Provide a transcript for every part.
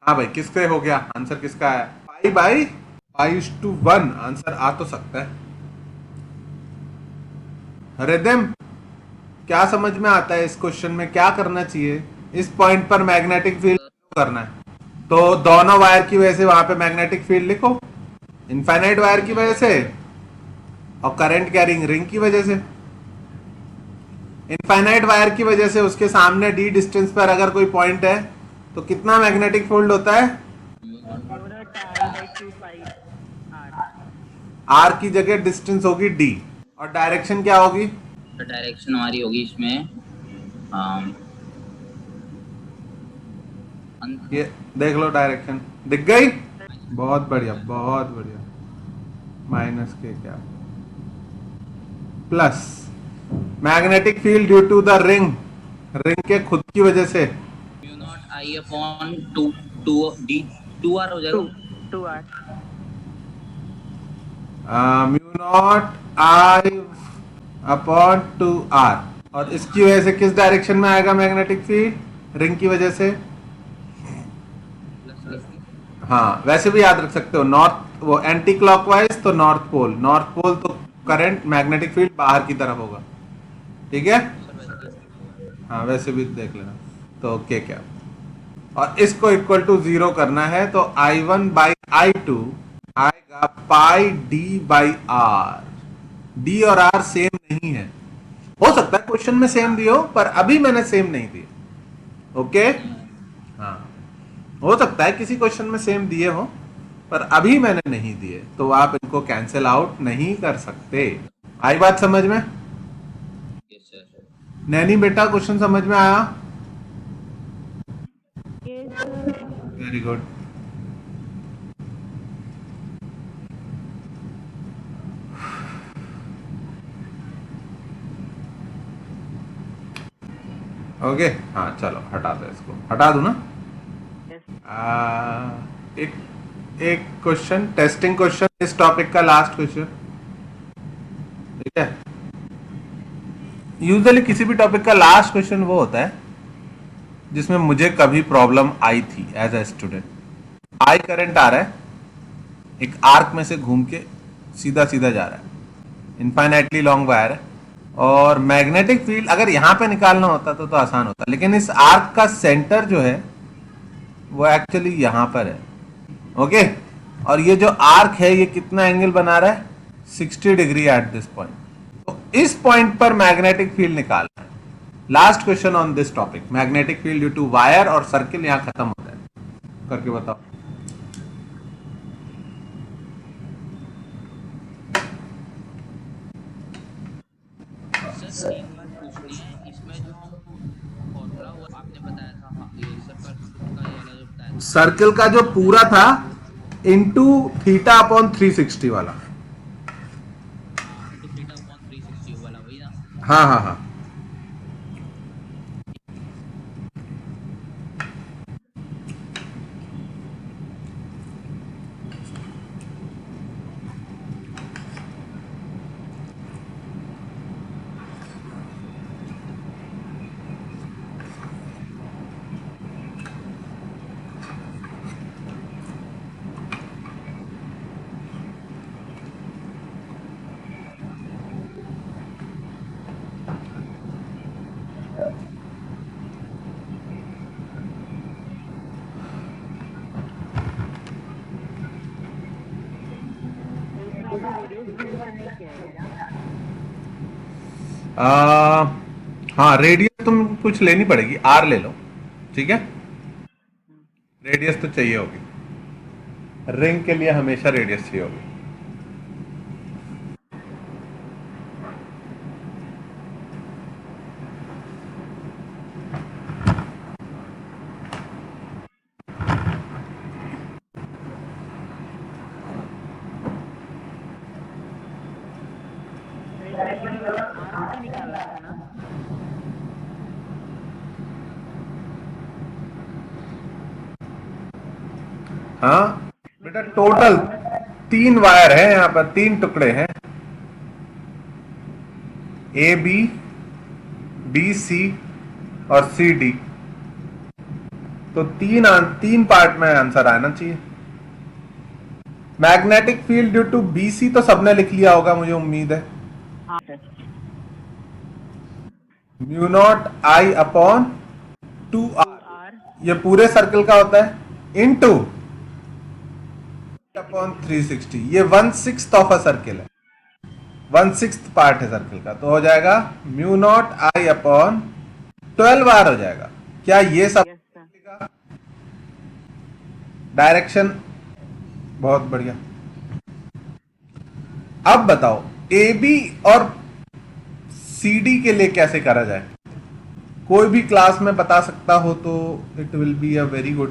हाँ भाई, किसके हो गया? आंसर किसका है? 5/5:1 आंसर आ तो सकता है। रिदम क्या समझ में आता है? इस क्वेश्चन में क्या करना चाहिए? इस पॉइंट पर मैग्नेटिक फील्ड करना है तो दोनों वायर की वजह से वहां पे मैग्नेटिक फील्ड लिखो, इनफाइनाइट वायर की वजह से और करंट कैरिंग रिंग की वजह से। इनफाइनाइट वायर की वजह से उसके सामने डी डिस्टेंस पर अगर कोई पॉइंट है तो कितना मैग्नेटिक फील्ड होता है? Mu naught I by 2 pi R. R की जगह डिस्टेंस होगी डी, और डायरेक्शन क्या होगी? तो डायरेक्शन हमारी होगी इसमें ये देख लो, डायरेक्शन दिख गई? बहुत बढ़िया, बहुत बढ़िया। माइनस के क्या plus magnetic field due to the ring, ring के खुद की वजह से। Mu naught I upon two two D 2r हो जाएगा। 2 R. Mu naught I upon 2r, और इसकी वजह से किस डायरेक्शन में आएगा मैग्नेटिक फील्ड? रिंग की वजह से। हाँ, वैसे भी याद रख सकते हो, नॉर्थ वो एंटी क्लॉकवाइज तो नॉर्थ पोल, नॉर्थ पोल तो करंट मैग्नेटिक फील्ड बाहर की तरफ होगा। ठीक है, हाँ वैसे भी देख लेना। तो ओके क्या, और इसको इक्वल टू 0 करना है तो I1/I2 आएगा पाई डी बाई आर। डी और आर सेम नहीं है, हो सकता है क्वेश्चन में सेम दिए हो पर अभी मैंने सेम नहीं दिए। ओके, हाँ हो सकता है किसी क्वेश्चन में सेम दिए हो पर अभी मैंने नहीं दिए, तो आप इनको कैंसिल आउट नहीं कर सकते। आई बात समझ में? Yes sir. नैनी बेटा, क्वेश्चन समझ में आया? Very good. ओके, हाँ चलो हटा दो, इसको हटा दू ना। एक एक क्वेश्चन, टेस्टिंग क्वेश्चन इस टॉपिक का, लास्ट क्वेश्चन। ठीक है, यूजुअली किसी भी टॉपिक का लास्ट क्वेश्चन वो होता है जिसमें मुझे कभी प्रॉब्लम आई थी as a student. I current आ रहा है, एक आर्क में से घूम के सीधा सीधा जा रहा है, इनफाइनाइटली लॉन्ग वायर है, और मैग्नेटिक फील्ड अगर यहां पे निकालना होता तो आसान होता, लेकिन इस आर्क का सेंटर जो है वो एक्चुअली यहां पर है। ओके, और ये जो आर्क है ये कितना एंगल बना रहा है? 60 डिग्री एट दिस पॉइंट। तो इस पॉइंट पर मैग्नेटिक फील्ड निकालना है। Last question on this topic, magnetic field due to wire और सर्किल, यहां खत्म होता है। करके बताओ। सर एक बात पूछनी है, इसमें जो फॉर्मूला हुआ आपने बताया था, हाँ ये सर्कल का ये वाला जो बताया था। सर्किल का जो पूरा था इंटू थीटा अपॉन 360 वाला। हाँ इंटू थीटा अपॉन 360 वाला वही ना। हाँ हाँ हाँ, रेडियस ढूंढना है क्या है क्या? हाँ रेडियस तुम कुछ लेनी पड़ेगी, आर ले लो। ठीक है, रेडियस तो चाहिए होगी, रिंग के लिए हमेशा रेडियस चाहिए होगी। रेडियस आर्क का निकालना था ना? हाँ बेटा, टोटल 3 वायर है यहाँ पर, 3 टुकड़े हैं, ए बी, बी सी और सी डी। तो तीन पार्ट में आंसर आना चाहिए। Magnetic field due to BC तो सबने लिख लिया होगा, मुझे उम्मीद है। हाँ sir. Mu naught I upon 2r, R ये पूरे सर्कल का होता है, इनटू अपॉन 360, ये 1/6 ऑफ अ सर्किल है, 1/6 पार्ट है सर्किल का, तो हो जाएगा mu naught I upon 12r हो जाएगा। क्या ये सब यस सर। डायरेक्शन? बहुत बढ़िया। अब बताओ ए बी और सी डी के लिए कैसे करा जाए? कोई भी क्लास में बता सकता हो तो it will be a very good.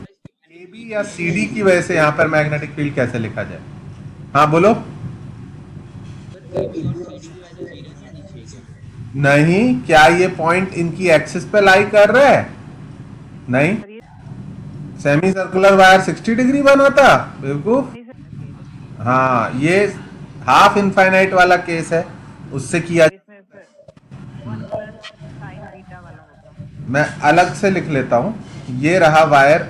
A B या सी डी की वजह से यहां पर मैग्नेटिक फील्ड कैसे लिखा जाए? हाँ बोलो। सर ए बी और सी डी की वैल्यू जीरो नहीं आनी चाहिए क्या? नहीं, क्या ये पॉइंट इनकी एक्सिस पे लाई कर रहा है? नहीं। सर ये सेमी सर्कुलर वायर 60 डिग्री बनाता बेवकूफ। नहीं सर, हाँ, ये हाफ इनफाइनाइट वाला केस है, उससे किया। इसमें सर 1 प्लस साइन बीटा वाला होगा। मैं अलग से लिख लेता हूं। ये रहा वायर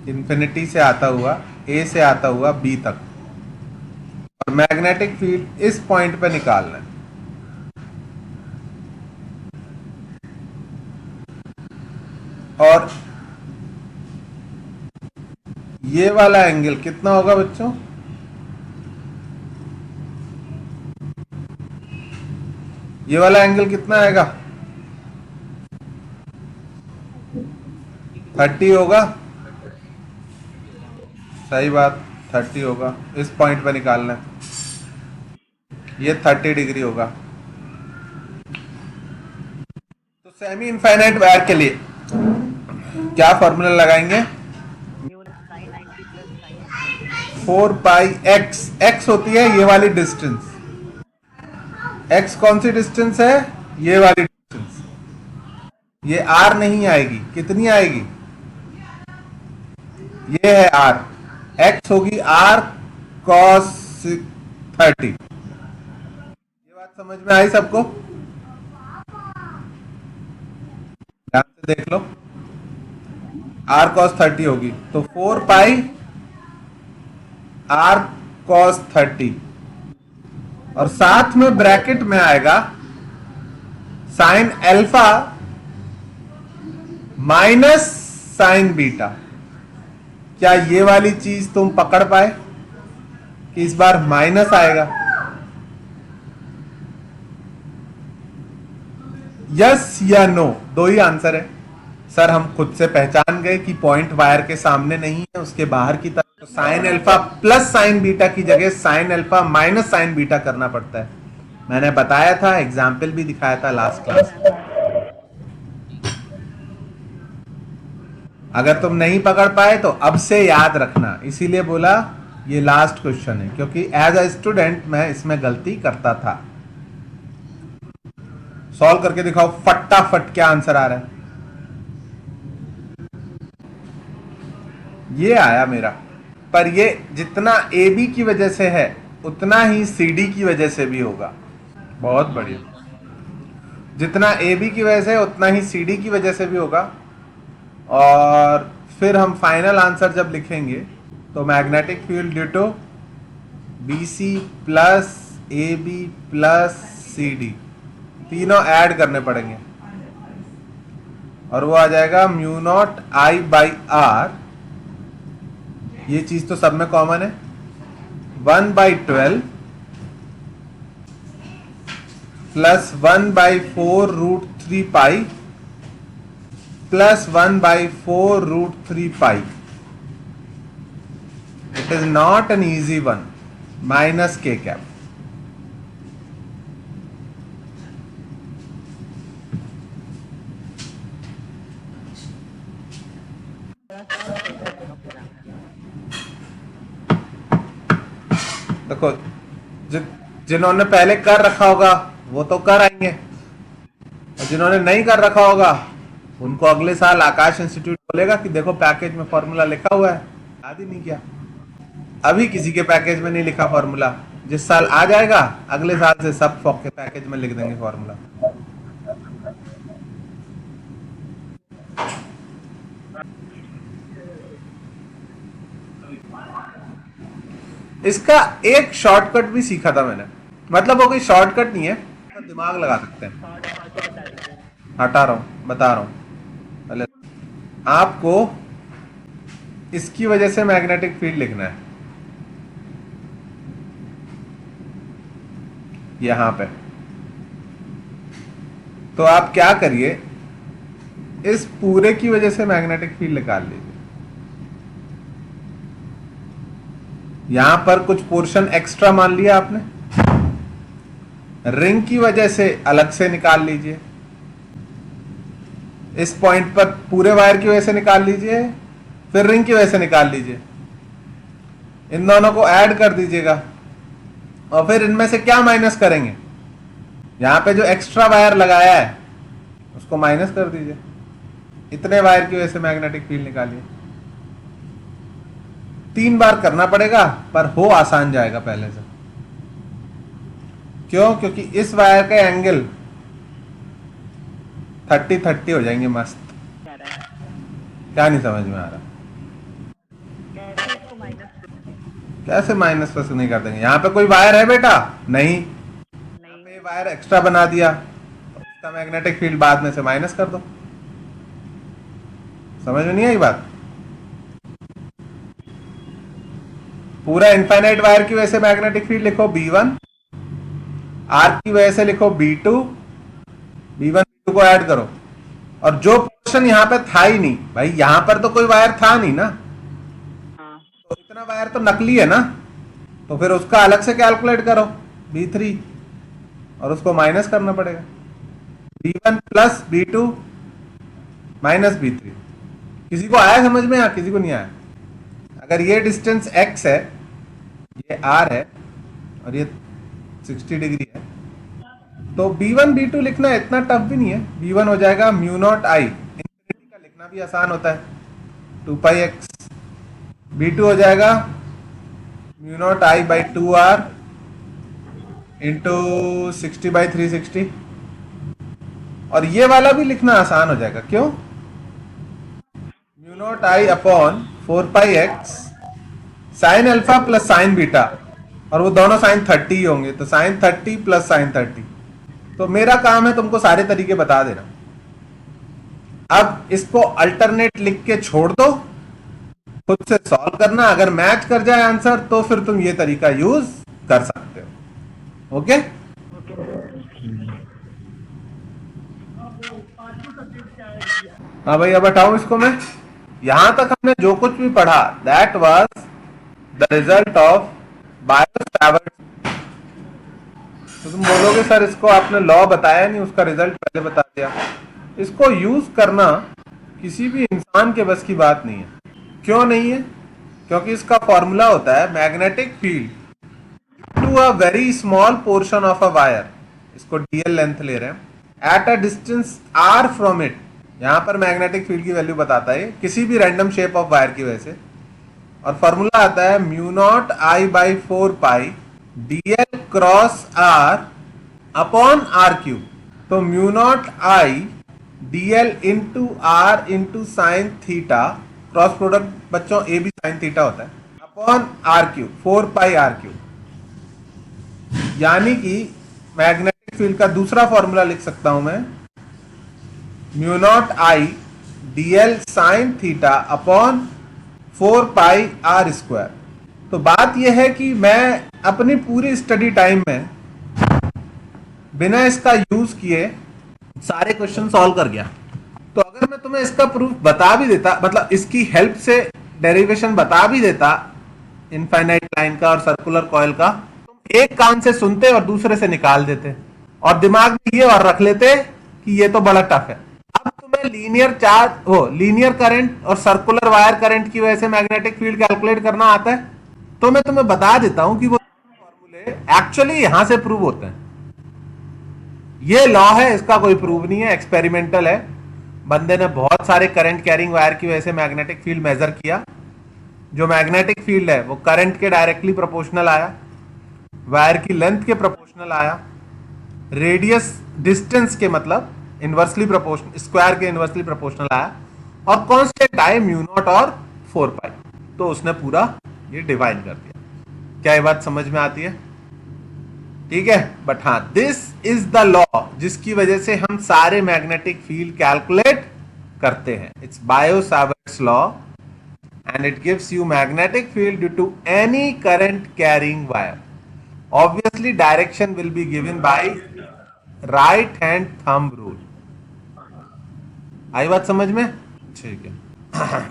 इन्फिनिटी से आता हुआ, ए से आता हुआ बी तक, और मैग्नेटिक फील्ड इस पॉइंट पे निकालना है। और ये वाला एंगल कितना होगा बच्चों? ये वाला एंगल कितना आएगा? 30 होगा। सही बात, 30 होगा। इस पॉइंट पे निकालना है, ये 30 डिग्री होगा। तो सेमी इनफाइनाइट वायर के लिए क्या फॉर्मूला लगाएंगे? ये वाला साइन 90 प्लस साइन 4 पाई एक्स, एक्स होती है ये वाली डिस्टेंस। एक्स कौन सी डिस्टेंस है? ये वाली डिस्टेंस। ये आर नहीं आएगी, कितनी आएगी? ये है आर, एक्स होगी आर कॉस 30। ये बात समझ में आई सबको? ध्यान से देख लो, आर कॉस 30 होगी, तो 4 पाई आर कॉस 30, और साथ में ब्रैकेट में आएगा sine alpha minus sign beta. क्या ये वाली चीज तुम पकड़ पाए कि इस बार माइनस आएगा? यस या नो, दो ही आंसर है। सर हम खुद से पहचान गए कि पॉइंट वायर के सामने नहीं है, उसके बाहर की तरफ, तो sine alpha plus sign beta की जगह sine alpha minus sign beta करना पड़ता है। मैंने बताया था, एग्जाम्पल भी दिखाया था लास्ट क्लास। अगर तुम नहीं पकड़ पाए तो अब से याद रखना, इसीलिए बोला ये लास्ट क्वेश्चन है, क्योंकि एज अ स्टूडेंट मैं इसमें गलती करता था। सॉल्व करके दिखाओ फटाफट, क्या आंसर आ रहा है? ये आया मेरा, पर ये जितना ए बी की वजह से है उतना ही सी डी की वजह से भी होगा। बहुत बढ़िया। जितना ए बी की वजह से उतना ही सी डी की वजह से भी होगा। और फिर हम फाइनल आंसर जब लिखेंगे तो magnetic field due to B C plus A B plus C D, तीनों ऐड करने पड़ेंगे, और वो आ जाएगा mu naught I by R. ये चीज तो सब में कॉमन है, 1/12 plus 1/4 root 3 pi plus 1/4 root 3 pi. It is not an easy one, minus के कैप। देखो, जिन्होंने पहले कर रखा होगा वो तो कर आएंगे, और जिन्होंने नहीं कर रखा होगा उनको अगले साल आकाश इंस्टीट्यूट बोलेगा कि देखो पैकेज में फॉर्मूला लिखा हुआ है, याद ही नहीं किया। अभी किसी के पैकेज में नहीं लिखा फॉर्मूला, जिस साल आ जाएगा अगले साल से सब फॉक के पैकेज में लिख देंगे फॉर्मूला। इसका एक शॉर्टकट भी सीखा था मैंने, मतलब वो कोई शॉर्टकट नहीं है, दिमाग लगा सकते हैं। हटा रहा हूं, बता रहा हूं। पहले आपको इसकी वजह से मैग्नेटिक फील्ड लिखना है यहां पे। तो आप क्या करिए, इस पूरे की वजह से मैग्नेटिक फील्ड निकाल लीजिए। यहां पर कुछ पोर्शन एक्स्ट्रा मान लिया आपने, रिंग की वजह से अलग से निकाल लीजिए। इस पॉइंट पर पूरे वायर की वजह से निकाल लीजिए, फिर रिंग की वजह से निकाल लीजिए। इन दोनों को ऐड कर दीजिएगा और फिर इनमें से क्या माइनस करेंगे, यहां पे जो एक्स्ट्रा वायर लगाया है उसको माइनस कर दीजिए। इतने वायर की वजह से मैग्नेटिक फील्ड निकालिए। 3 बार करना पड़ेगा पर हो आसान जाएगा पहले से। क्यों? क्योंकि इस वायर का एंगल 30-30 हो जाएंगे मस्त। क्या नहीं समझ में आ रहा? कैसे इसको माइनस? कैसे माइनस प्लस नहीं कर देंगे? यहाँ पे कोई वायर है बेटा? नहीं। यहाँ पे वायर एक्स्ट्रा बना दिया, उसका मैग्नेटिक फील्ड बाद में से माइनस कर दो। समझ में नहीं आई बात? पूरा इनफाइनाइट वायर की वजह से मैग्नेटिक फील्ड लिखो B1, आर्क की वजह से लिखो B2, B1 B2 को ऐड करो। और जो पोर्शन यहाँ पे था ही नहीं भाई, यहां पर तो कोई वायर था नहीं ना, तो इतना वायर तो नकली है ना, तो फिर उसका अलग से कैलकुलेट करो B3 और उसको माइनस करना पड़ेगा। B1 plus B2 minus B3। किसी को आया समझ में या किसी को नहीं आया? अगर ये डिस्टेंस x है, ये r है और ये 60 डिग्री है, तो B1 B2 लिखना इतना टफ भी नहीं है। B1 हो जाएगा म्यू नॉट आई, इंफिनिटी का लिखना भी आसान होता है, 2 पाई x। B2 हो जाएगा mu naught I by 2r into 60/360। और ये वाला भी लिखना आसान हो जाएगा। क्यों? Mu naught I upon 4 pi x sine alpha plus sign beta, और वो दोनों साइन 30 ही होंगे, तो साइन 30 प्लस साइन 30। तो मेरा काम है तुमको सारे तरीके बता देना। अब इसको अल्टरनेट लिख के छोड़ दो, खुद से सॉल्व करना। अगर मैच कर जाए आंसर तो फिर तुम ये तरीका यूज कर सकते हो। ओके? हाँ भाई, अब हटाऊं इसको मैं। यहां तक हमने जो कुछ भी पढ़ा, that was the result of Biot-Savart. तो तुम बोलोगे सर इसको आपने लॉ बताया नहीं, उसका रिजल्ट पहले बता दिया। इसको यूज करना किसी भी इंसान के बस की बात नहीं है। क्यों नहीं है? क्योंकि इसका फॉर्मूला होता है magnetic field to a very small portion of a wire, इसको डीएल लेंथ ले रहे हैं, at a distance r from it. यहां पर मैग्नेटिक फील्ड की वैल्यू बताता है किसी भी रैंडम शेप ऑफ वायर की वजह से। और फॉर्मूला आता है mu naught I by 4 pi dl cross r upon r cube. तो म्यू नॉट आई dl into r into sine theta, cross product बच्चों ए भी साइन थीटा होता है, अपॉन r क्यूब, 4 पाई r क्यूब। यानी कि मैग्नेटिक फील्ड का दूसरा फॉर्मूला लिख सकता हूं मैं, म्यू नॉट आई dl साइन थीटा अपॉन 4 पाई r स्क्वायर। तो बात यह है कि मैं अपनी पूरी स्टडी टाइम में बिना इसका यूज किए सारे क्वेश्चन सॉल्व कर गया। तो अगर मैं तुम्हें इसका प्रूफ बता भी देता, मतलब इसकी हेल्प से डेरिवेशन बता भी देता इनफाइनाइट लाइन का और सर्कुलर कॉइल का, तुम एक कान से सुनते और दूसरे से निकाल देते और दिमाग में ये और रख लेते कि ये तो बड़ा टफ है। अब तुम्हें लीनियर करंट और सर्कुलर वायर करंट की वजह से मैग्नेटिक फील्ड कैलकुलेट करना आता है, तो मैं तुम्हें बता देता हूं कि वो फॉर्मूले एक्चुअली यहां से प्रूव होते हैं। ये लॉ है, इसका कोई प्रूव नहीं है, एक्सपेरिमेंटल है। बंदे ने बहुत सारे करंट कैरिंग वायर की वजह से मैग्नेटिक फील्ड मेजर किया। जो मैग्नेटिक फील्ड है वो करंट के डायरेक्टली प्रोपोर्शनल आया, वायर की लेंथ के प्रोपोर्शनल आया, रेडियस डिस्टेंस के मतलब इनवर्सली प्रोपोर्शनल, स्क्वायर के इनवर्सली प्रोपोर्शनल आया, और कांस्टेंट आए म्यू नॉट और 4 पाई। तो उसने पूरा ये डिवाइड कर दिया। क्या ये बात समझ में आती है? ठीक है, बट हाँ, दिस इज द लॉ जिसकी वजह से हम सारे मैग्नेटिक फील्ड कैलकुलेट करते हैं. It's bio-Savart's law and it gives you magnetic field due to any current carrying wire. Obviously direction will be given by right hand thumb rule. आई बात समझ में? ठीक है.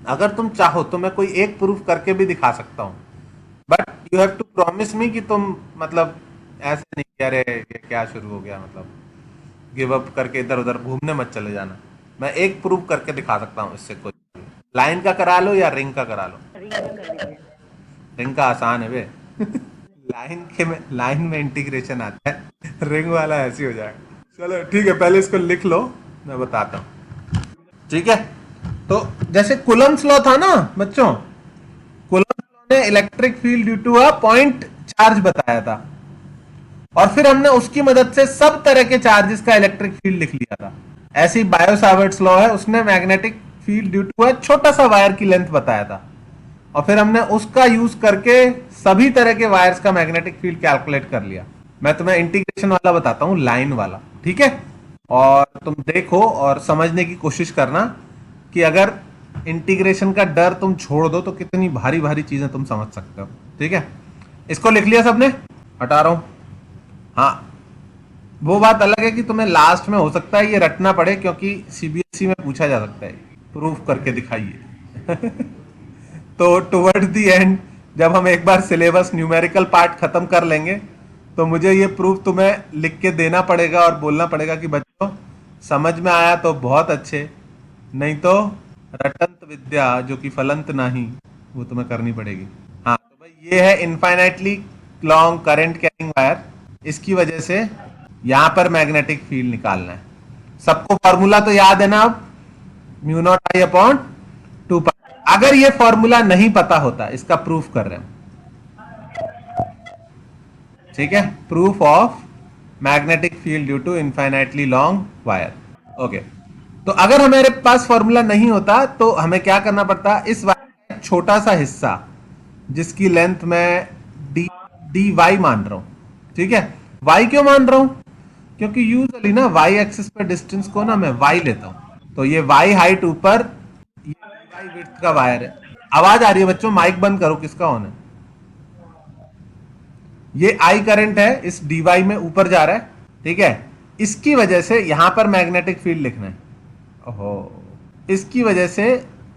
अगर तुम चाहो तो मैं कोई एक प्रूफ करके भी दिखा सकता हूं, but you have to promise me कि तुम मतलब ऐसे नहीं कि अरे ये क्या शुरू हो गया, मतलब गिव अप करके इधर उधर घूमने मत चले जाना. मैं एक प्रूफ करके दिखा सकता हूं. इससे कोई लाइन का करा लो या रिंग का करा लो. रिंग का कर लीजिए. रिंग का आसान है बे. लाइन में इंटीग्रेशन आता है, रिंग वाला ऐसे हो जाएगा. चलो ठीक है, पहले इसको लिख लो, मैं बताता हूँ. ठीक है, तो जैसे कुलम्स लॉ था ना बच्चों, कुलम्स लॉ ने electric field due to a point charge बताया था, और फिर हमने उसकी मदद से सब तरह के चार्जेस का इलेक्ट्रिक फील्ड लिख लिया था. ऐसे ही बायो-सावर्ट्स लॉ है, उसने magnetic field due to a छोटा सा वायर की लेंथ बताया था, और फिर हमने उसका यूज करके सभी तरह के वायर्स का मैग्नेटिक फील्ड कैलकुलेट कर लिया. मैं तुम्हें इंटीग्रेशन वाला बताता हूं, लाइन वाला. ठीक है, और तुम देखो और समझने की कोशिश करना कि अगर इंटीग्रेशन का डर तुम छोड़ दो तो कितनी भारी भारी चीजें तुम समझ सकते हो. ठीक है, इसको लिख लिया सबने? हटा रहा हूं. हाँ, वो बात अलग है कि तुम्हें लास्ट में हो सकता है ये रटना पड़े, क्योंकि सीबीएसई में पूछा जा सकता है, प्रूफ करके दिखाइए. तो टुवर्ड्स द एंड जब हम एक बार सिलेबस न्यूमेरिकल पार्ट खत्म कर लेंगे तो मुझे ये प्रूफ तुम्हें लिख के देना पड़ेगा और बोलना पड़ेगा कि बच्चों समझ में आया तो बहुत अच्छे, नहीं तो रटंत विद्या जो कि फलंत नहीं, वो तुम्हें करनी पड़ेगी. हाँ, तो भाई ये है infinitely long current carrying wire. इसकी वजह से यहां पर मैग्नेटिक फील्ड निकालना है. सबको फॉर्मूला तो याद है ना? अब म्यू नॉट आई अपॉन 2 पाई. अगर ये फॉर्मूला नहीं पता होता, इसका प्रूफ कर रहे हैं. ठीक है, proof of magnetic field due to infinitely long wire. Okay, तो अगर हमारे पास फॉर्मूला नहीं होता तो हमें क्या करना पड़ता? इस वायर का छोटा सा हिस्सा जिसकी लेंथ मैं डी वाई मान रहा हूं. ठीक है, वाई क्यों मान रहा हूं? क्योंकि यूजुअली ना वाई एक्सिस पर डिस्टेंस को ना मैं वाई लेता हूं. तो ये वाई हाइट ऊपर, ये वाई विड्थ का वायर है. आवाज आ रही है बच्चों? माइक बंद करो, किसका ऑन है? ये आई करंट है, इस डी वाई में ऊपर जा रहा है. ठीक है, इसकी वजह से यहां पर मैग्नेटिक फील्ड लिखना है. ओहो, इसकी वजह से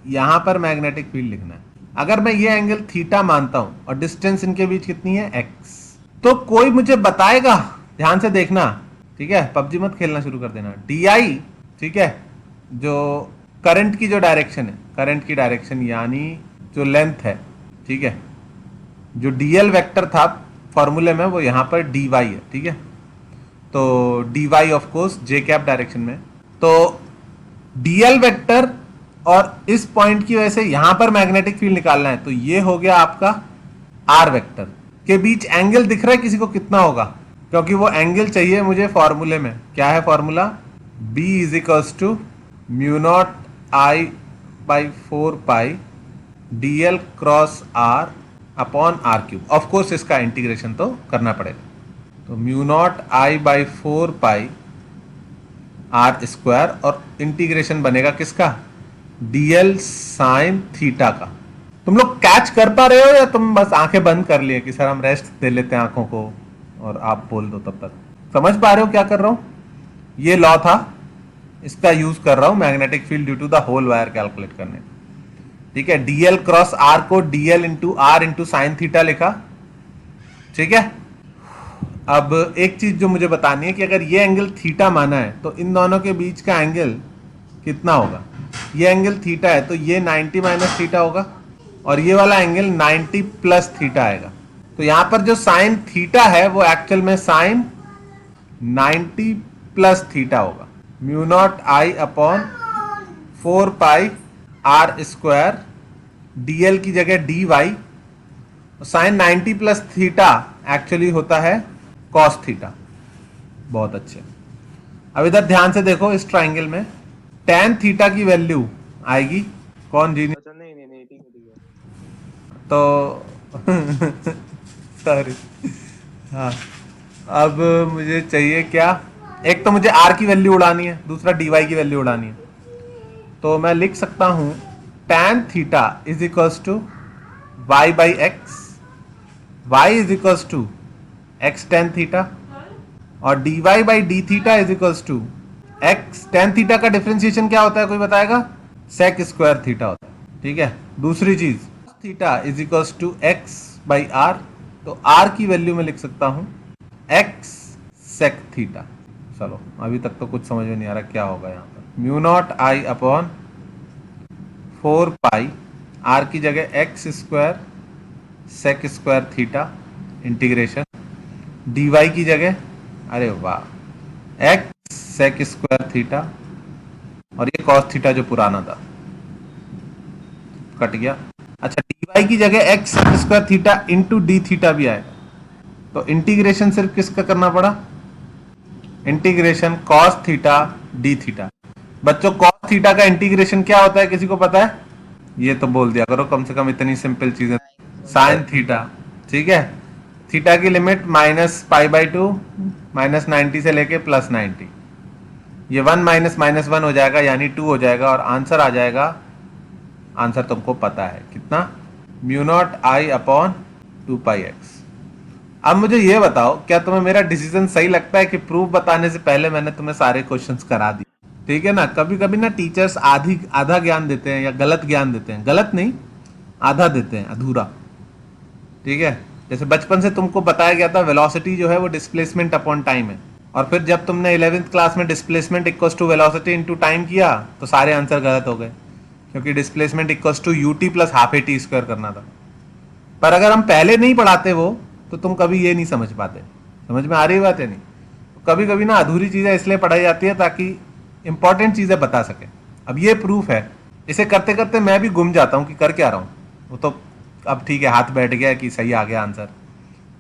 यहां पर मैग्नेटिक फील्ड लिखना है. अगर मैं ये एंगल थीटा मानता हूं और डिस्टेंस इनके बीच कितनी है? एक्स, तो कोई मुझे बताएगा, ध्यान से देखना. ठीक है, पबजी मत खेलना शुरू कर देना. डी आई, ठीक है, जो करंट की जो डायरेक्शन है, करंट की डायरेक्शन यानी जो लेंथ है. ठीक है, जो डीएल वेक्टर था फॉर्मूले में वो यहां पर डी वाई है. ठीक है, तो D Y of course J cap direction में. तो डीएल वेक्टर और इस पॉइंट की वजह से यहां पर मैग्नेटिक फील्ड निकालना है. तो ये हो गया आपका आर वेक्टर. के बीच एंगल दिख रहा है किसी को कितना होगा? क्योंकि वो एंगल चाहिए मुझे फॉर्मूले में. क्या है formula? B is equals to mu naught I by 4 pi D L cross R upon R cube. Of course इसका इंटीग्रेशन तो करना पड़ेगा. तो mu naught I by 4 pi R square, और इंटीग्रेशन बनेगा किसका? डी एल साइन थीटा का. तुम लोग कैच कर पा रहे हो या तुम बस आंखें बंद कर लिए कि सर हम रेस्ट दे लेते हैं आंखों को और आप बोल दो तब तक? समझ पा रहे हो क्या कर रहा हूं? ये लॉ था, इसका यूज कर रहा हूं magnetic field due to the whole wire calculate करने. ठीक है, डीएल क्रॉस आर को DL into R into sine theta लिखा. ठीक है, अब एक चीज जो मुझे बतानी है कि अगर ये एंगल थीटा माना है तो इन दोनों के बीच का एंगल कितना होगा? ये एंगल थीटा है तो ये 90 माइनस थीटा होगा, और ये वाला एंगल 90 प्लस थीटा आएगा. तो यहां पर जो साइन थीटा है वो एक्चुअल में साइन 90 प्लस थीटा होगा. Mu naught I upon 4 pi R square, DL की जगह D Y. Sine 90 plus theta actually होता है कॉस थीटा. बहुत अच्छे. अब इधर ध्यान से देखो, इस ट्राइंगल में tan थीटा की वैल्यू आएगी. कौन जीनियस? तो सॉरी। हाँ, अब मुझे चाहिए क्या, एक तो मुझे आर की वैल्यू उड़ानी है, दूसरा डी वाई की वैल्यू उड़ानी है। तो मैं लिख सकता हूं tan theta is equals to Y by X, Y is equals to X tan theta, और D Y by D theta is equals to X tan theta का डिफरेंशिएशन क्या होता है, कोई बताएगा? sec स्क्वायर थीटा होता है। ठीक है, दूसरी चीज theta is equals to X by R, तो आर की वैल्यू में लिख सकता हूं एक्स sec थीटा। चलो अभी तक तो कुछ समझ में नहीं आ रहा क्या होगा यहाँ पर। Mu naught I upon 4 pi, R की जगह X square sec square theta integration, D Y की जगह, अरे वाह, एक्स sec स्क्वायर थीटा, और ये cos थीटा जो पुराना था कट गया। अच्छा, डी वाई की जगह x sec square theta into D theta भी आएगा, तो इंटीग्रेशन सिर्फ किसका करना पड़ा? Integration cos theta D theta. बच्चों cos थीटा का इंटीग्रेशन क्या होता है, किसी को पता है? ये तो बोल दिया करो कम से कम, इतनी सिंपल चीजें। साइन थीटा, ठीक है। थीटा की लिमिट -π/2 -90 से लेके +90, ये 1 -1 हो जाएगा यानी 2 हो जाएगा, और आंसर आ जाएगा, आंसर तुमको पता है कितना, mu naught I upon 2πx। अब मुझे ये बताओ, क्या तुम्हें मेरा डिसीजन सही लगता है कि प्रूफ बताने से पहले मैंने तुम्हें सारे क्वेश्चंस करा दिए? ठीक है ना, कभी कभी ना टीचर्स आधा ज्ञान देते हैं या गलत ज्ञान देते हैं, गलत नहीं, आधा देते हैं, अधूरा। ठीक है, जैसे बचपन से तुमको बताया गया था वेलोसिटी जो है वो डिस्प्लेसमेंट अपॉन टाइम है, और फिर जब तुमने 11th क्लास में displacement equals to velocity into time किया तो सारे आंसर गलत हो गए, क्योंकि displacement equals to ut plus half A T square करना था। पर अगर हम पहले नहीं पढ़ाते वो, तो तुम कभी ये नहीं समझ पाते। समझ में आ रही बात है? नहीं, कभी कभी ना अधूरी चीजें इसलिए पढ़ाई जाती है ताकि इंपॉर्टेंट चीजें बता सके। अब ये प्रूफ है, इसे करते करते मैं भी गुम जाता हूँ कि कर क्या रहा हूँ। वो तो अब ठीक है, हाथ बैठ गया कि सही आ गया आंसर,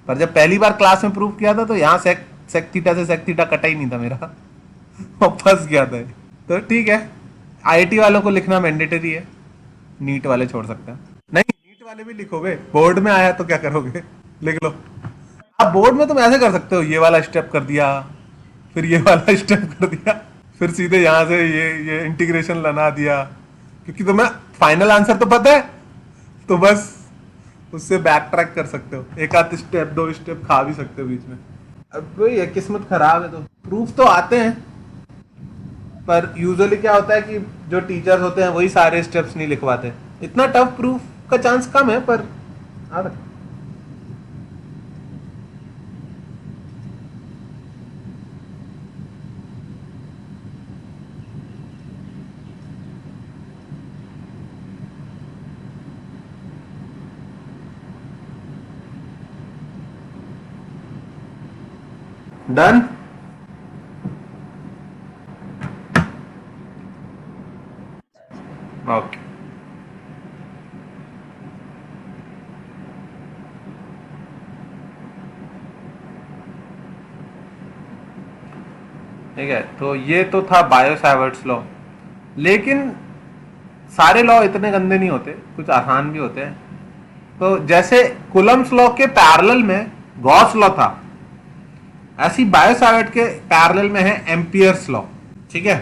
पर जब पहली बार क्लास में प्रूफ किया था तो यहाँ सेक थीटा से सेक थीटा कटा ही नहीं था मेरा वो फंस गया था। तो ठीक है, आईआईटी वालों को लिखना मैंडेटरी है, नीट वाले छोड़ सकते हैं। नहीं, नीट वाले भी लिखोगे, बोर्ड में आया तो क्या करोगे, लिख लो। आप बोर्ड में तुम ऐसे कर सकते हो, ये वाला स्टेप कर दिया, फिर ये वाला स्टेप कर दिया, फिर सीधे यहाँ से ये इंटीग्रेशन लगा दिया, क्योंकि तुम्हें फाइनल आंसर तो पता है, तो बस उससे बैक ट्रैक कर सकते हो, एक आध स्टेप 2 स्टेप खा भी सकते हो बीच में। अब वही है, किस्मत खराब है। तो प्रूफ तो आते हैं, पर यूजुअली क्या होता है कि जो टीचर्स होते हैं वही सारे स्टेप्स नहीं लिखवाते। इतना टफ प्रूफ का चांस कम है, पर आता है। डन। ओके, ठीक है। तो ये तो था बायो सैवर्ट्स लॉ, लेकिन सारे लॉ इतने गंदे नहीं होते, कुछ आसान भी होते हैं। तो जैसे कुलम्स लॉ के पैरेलल में गॉस लॉ था, ऐसी बायो सैवर्ट के पैरेलल में है एम्पियर्स लॉ। ठीक है,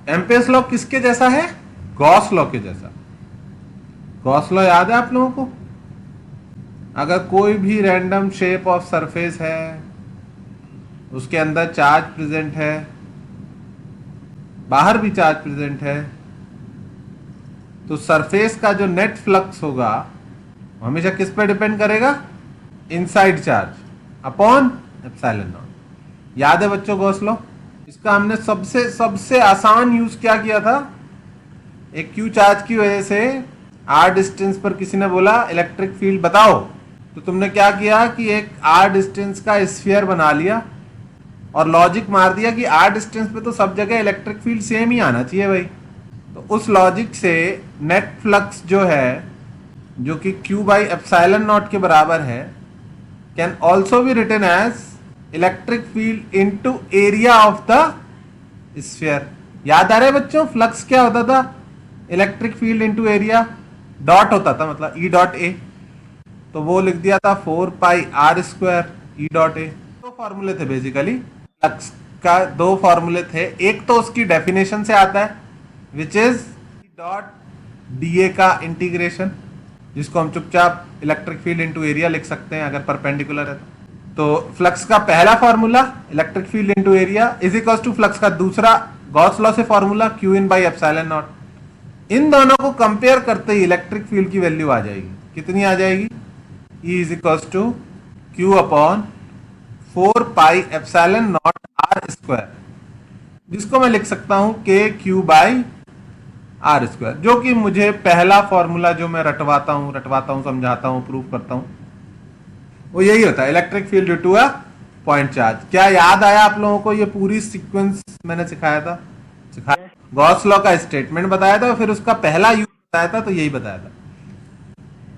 एम्पियर्स लॉ किसके जैसा है? गॉस लॉ के जैसा। गॉस लॉ याद है आप लोगों को? अगर कोई भी रैंडम शेप ऑफ सरफेस है, उसके अंदर चार्ज प्रेजेंट है, बाहर भी चार्ज प्रेजेंट है, तो सरफेस का जो नेट फ्लक्स होगा हमेशा किस पे डिपेंड करेगा? Inside charge upon epsilon not. याद है बच्चों गॉस लॉ? इसका हमने सबसे आसान यूज क्या किया था? एक क्यू चार्ज की वजह से आर डिस्टेंस पर किसी ने बोला इलेक्ट्रिक फील्ड बताओ, तो तुमने क्या किया कि एक आर डिस्टेंस का स्फीयर बना लिया और लॉजिक मार दिया कि आर डिस्टेंस पे तो सब जगह इलेक्ट्रिक फील्ड सेम ही आना चाहिए भाई। तो उस लॉजिक से नेट फ्लक्स जो है, जो कि Q बाई एप्सिलॉन नॉट के बराबर है, can also be written as electric field into area of the sphere. याद आ रहा है बच्चों? फ्लक्स क्या होता था? Electric field into area, dot होता था, मतलब E डॉट A। तो वो लिख दिया था 4πr² ई डॉट ए। दो फॉर्मूले थे बेसिकली, फ्लक्स का दो फॉर्मूले थे। एक तो उसकी डेफिनेशन से आता है which is dot D A का इंटीग्रेशन, जिसको हम चुपचाप इलेक्ट्रिक फील्ड इनटू एरिया लिख सकते हैं अगर परपेंडिकुलर है तो फ्लक्स का पहला formula electric field into area is equals to flux का दूसरा गॉस लॉ से formula Q in by epsilon naught. इन दोनों को कंपेयर करते ही इलेक्ट्रिक फील्ड की वैल्यू आ जाएगी। कितनी आ जाएगी? E is equals to Q upon 4πε0r², जिसको मैं लिख सकता हूं KQ बाई r², जो कि मुझे पहला फॉर्मूला जो मैं रटवाता हूं समझाता हूं प्रूव करता हूं वो यही होता है, electric field due to a point charge. क्या याद आया आप लोगों को? ये पूरी सीक्वेंस मैंने सिखाया गॉस लॉ का स्टेटमेंट बताया था, फिर उसका पहला यूज बताया था, तो यही बताया था।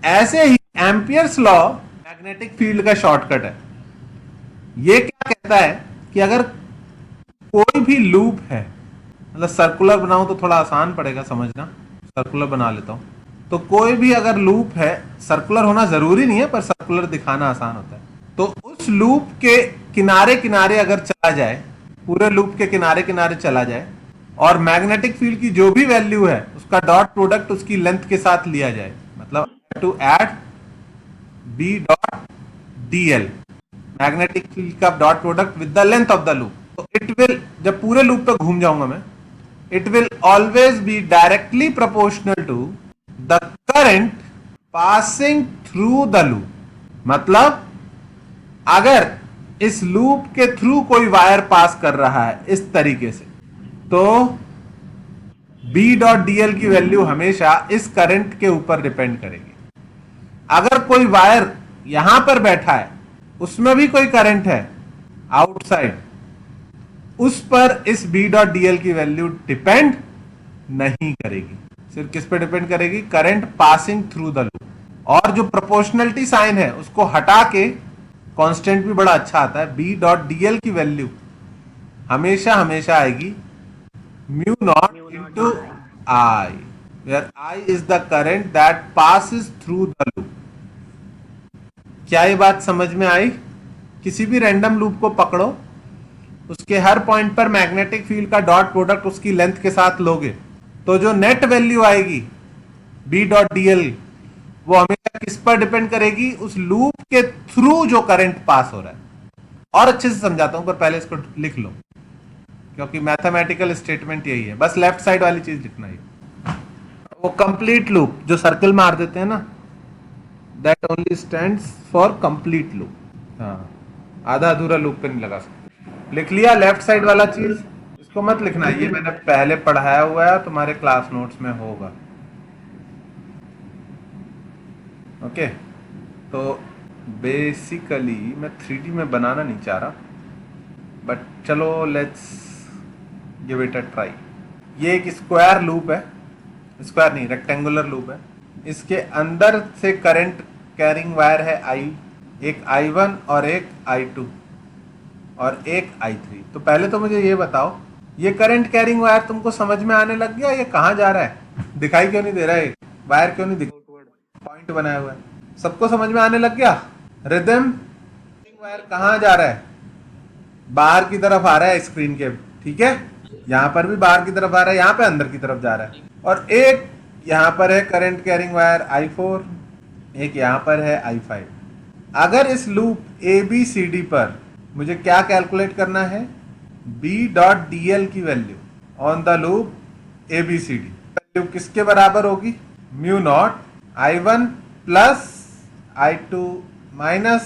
ऐसे ही एम्पियर्स लॉ मैग्नेटिक फील्ड का शॉर्टकट है। ये क्या कहता है कि अगर कोई भी लूप है, मतलब सर्कुलर बनाऊं तो थोड़ा आसान पड़ेगा समझना, सर्कुलर बना लेता हूं। तो कोई भी अगर लूप है, सर्कुलर होना जरूरी नहीं है पर सर्कुलर दिखाना आसान होता है, तो उस लूप के किनारे किनारे अगर चला जाए, पूरे लूप के किनारे किनारे चला जाए और मैग्नेटिक फील्ड की जो भी वैल्यू है उसका डॉट प्रोडक्ट उसकी लेंथ के साथ लिया जाए, मतलब to add B dot D L, magnetic field का dot product with the length of the loop, तो इट विल, जब पूरे लूप पे घूम जाऊंगा मैं, it will always be directly proportional to the current passing through the loop. मतलब अगर इस लूप के थ्रू कोई वायर पास कर रहा है इस तरीके से, तो बी डॉट डी एल की वैल्यू हमेशा इस करंट के ऊपर डिपेंड करेगी। अगर कोई वायर यहां पर बैठा है, उसमें भी कोई करंट है आउटसाइड, उस पर इस बी डॉट डी एल की वैल्यू डिपेंड नहीं करेगी। सिर्फ किस पे डिपेंड करेगी? Current passing through the loop. और जो प्रोपोर्शनलिटी साइन है उसको हटा के कांस्टेंट भी बड़ा अच्छा आता है, बी डॉट डी एल की वैल्यू हमेशा हमेशा आएगी mu naught into I, where I is the current that passes through the loop. क्या ये बात समझ में आई? किसी भी रैंडम लूप को पकड़ो, उसके हर पॉइंट पर मैग्नेटिक फील्ड का डॉट प्रोडक्ट उसकी लेंथ के साथ लोगे, तो जो नेट वैल्यू आएगी बी डॉट डी एल, वो हमेशा किस पर डिपेंड करेगी? उस लूप के थ्रू जो करंट पास हो रहा है। और अच्छे से समझाता हूं, पर पहले इसको लिख लो, क्योंकि मैथमेटिकल स्टेटमेंट यही है, बस लेफ्ट साइड वाली चीज लिखना है। वो कंप्लीट लूप जो सर्कल मार देते हैं ना, that only stands for complete loop. हाँ, आधा अधूरा लूप पे नहीं लगा सकते। लिख लिया लेफ्ट साइड वाला चीज? इसको मत लिखना, ये मैंने पहले पढ़ाया हुआ है, तुम्हारे क्लास नोट्स में होगा। ओके, तो बेसिकली मैं 3D में बनाना नहीं चाह रहा, बट चलो let's give it a try. ये एक स्क्वायर लूप है, स्क्वायर नहीं रेक्टेंगुलर लूप है। इसके अंदर से करंट कैरिंग वायर है आई, एक I1 और एक I2 और एक I3। तो पहले तो मुझे ये बताओ, ये करंट कैरिंग वायर तुमको समझ में आने लग गया? ये कहाँ जा रहा है? दिखाई क्यों नहीं दे रहा है? वायर क्यों नहीं दिख, पॉइंट बनाया हुआ है, सबको समझ में आने लग गया? रिदम वायर कहाँ जा रहा है? बाहर की तरफ आ रहा है स्क्रीन के, ठीक है? यहाँ पर भी बाहर की तरफ आ रहा है, यहाँ पे अंदर की तरफ जा रहा है। और एक यहाँ पर है करंट कैरिंग वायर I4, एक यहाँ पर है I5। अगर इस लूप ABCD पर मुझे क्या कैलकुलेट करना है? बी डॉट डी एल की value on the loop ABCD value किसके बराबर होगी? Mu not I1 plus I2 minus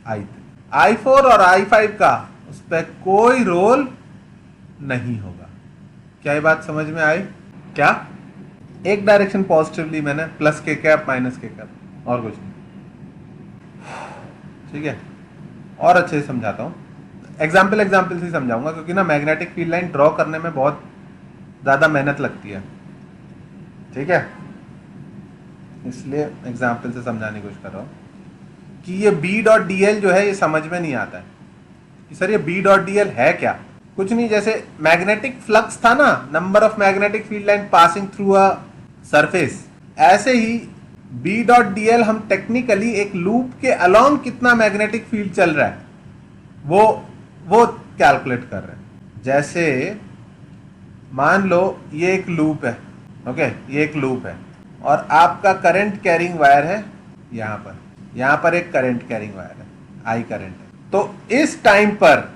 I3। I4 और I5 का उस पर कोई रोल नहीं होगा। क्या ये बात समझ में आई? क्या एक डायरेक्शन पॉजिटिवली मैंने प्लस के कैप माइनस के कैप, और कुछ नहीं, ठीक है? और अच्छे से समझाता हूँ, एग्जाम्पल से समझाऊंगा, क्योंकि ना मैग्नेटिक फील्ड लाइन ड्रॉ करने में बहुत ज़्यादा मेहनत लगती है, ठीक है? इसलिए एग्जाम्पल से समझाने की कोशिश कर रहा हूँ कि ये बी डॉट डी एल जो है, ये समझ में नहीं आता है कि सर ये बी डॉट डी एल है क्या। कुछ नहीं, जैसे मैग्नेटिक फ्लक्स था ना, number of magnetic field line passing through a surface, ऐसे ही बी डॉट डी एल हम टेक्निकली एक लूप के अलोंग कितना मैग्नेटिक फील्ड चल रहा है वो कैलकुलेट कर रहे हैं। जैसे मान लो ये एक लूप है, ओके, ये एक लूप है और आपका करंट कैरिंग वायर है यहाँ पर एक करंट कैरिंग वायर है, आई करंट है। तो इस टाइम पर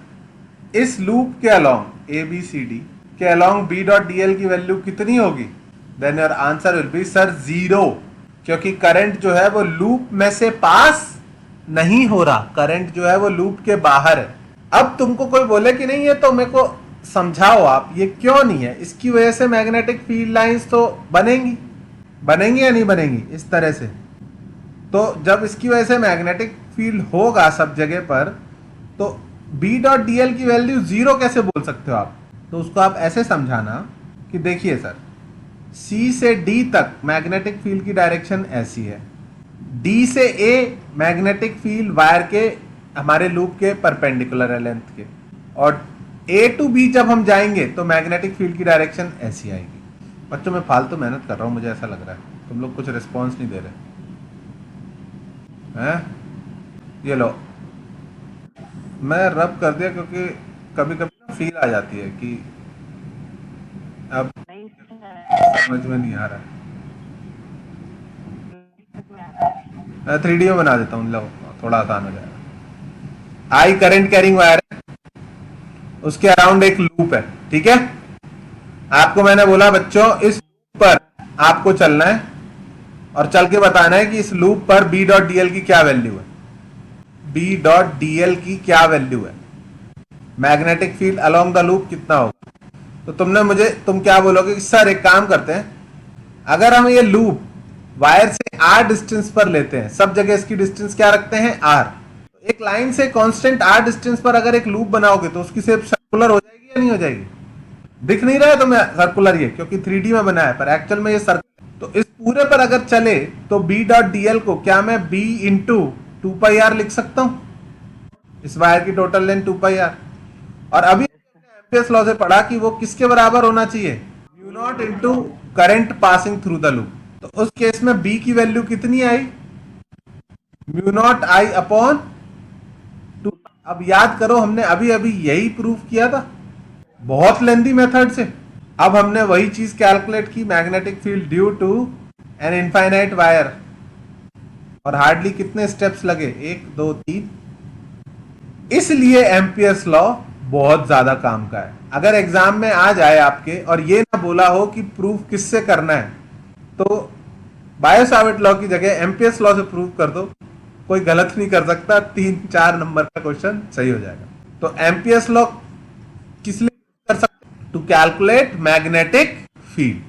इस लूप के along A B C D के along B dot D L की वैल्यू कितनी होगी? Then your answer will be sir 0, क्योंकि करंट जो है वो लूप में से पास नहीं हो रहा, करंट जो है वो लूप के बाहर है। अब तुमको कोई बोले कि नहीं, ये तो मेरे को समझाओ आप, ये क्यों नहीं है? इसकी वजह से मैग्नेटिक फील्ड लाइंस तो बनेंगी या नहीं बनेंगी इस तरह से? तो जब इसकी वजह से मैग्नेटिक फील्ड होगा सब जगह पर, तो बी डॉट डी एल की वैल्यू 0 कैसे बोल सकते हो आप? तो उसको आप ऐसे समझाना कि देखिए सर, सी से डी तक मैग्नेटिक फील्ड की डायरेक्शन ऐसी है, डी से ए मैग्नेटिक फील्ड वायर के हमारे लूप के परपेंडिकुलर है लेंथ के, और ए टू बी जब हम जाएंगे तो मैग्नेटिक फील्ड की डायरेक्शन ऐसी आएगी। बच्चों मैं फालतू मेहनत कर रहा हूँ, मुझे ऐसा लग रहा है तुम लोग कुछ रिस्पॉन्स नहीं दे रहे हैं। ये लो, मैं रब कर दिया क्योंकि कभी कभी फील आ जाती है कि अब नहीं सर, समझ में नहीं आ रहा है। 3D में बना देता हूँ, लो थोड़ा आसान हो जाएगा। आई करंट कैरिंग वायर है, उसके अराउंड एक लूप है, ठीक है। आपको मैंने बोला बच्चों इस लूप पर आपको चलना है और चल के बताना है कि इस लूप पर बी डॉट डी एल की क्या वैल्यू है, बी डॉट डी एल की क्या वैल्यू है, magnetic field along the loop कितना होगा। तो तुम क्या बोलोगे कि सर एक काम करते हैं, अगर हम ये लूप वायर से आर डिस्टेंस पर लेते हैं, सब जगह इसकी डिस्टेंस क्या रखते हैं? आर। एक लाइन से कांस्टेंट आर डिस्टेंस पर अगर एक लूप बनाओगे तो उसकी शेप सर्कुलर हो जाएगी या नहीं हो जाएगी? दिख नहीं रहा है तुम्हें सर्कुलर ये, क्योंकि 3D में बना है, पर एक्चुअल में ये सर्कुलर। तो इस पूरे पर अगर चले तो बी डॉट डी एल को क्या मैं बी इंटू 2πr लिख सकता हूं? इस वायर की टोटल लेंथ 2πr। और अभी एम्पियर्स लॉ से पढ़ा कि वो किसके बराबर होना चाहिए? Mu naught into current passing through the loop. तो उस केस में बी की वैल्यू कितनी आई? Mu naught I upon 2। अब याद करो, हमने अभी अभी यही प्रूव किया था बहुत लेंदी मेथड से। अब हमने वही चीज कैलकुलेट की, magnetic field due to an infinite wire, और हार्डली कितने स्टेप्स लगे? 1 2 3। इसलिए एम्पियर्स लॉ बहुत ज्यादा काम का है। अगर एग्जाम में आ जाए आपके और ये ना बोला हो कि प्रूफ किससे करना है, तो बायो-सावर्ट लॉ की जगह एम्पियर्स लॉ से प्रूव कर दो, कोई गलत नहीं कर सकता, 3-4 नंबर का क्वेश्चन सही हो जाएगा। तो एम्पियर्स लॉ किस लिए कर सकते हैं? To calculate magnetic field.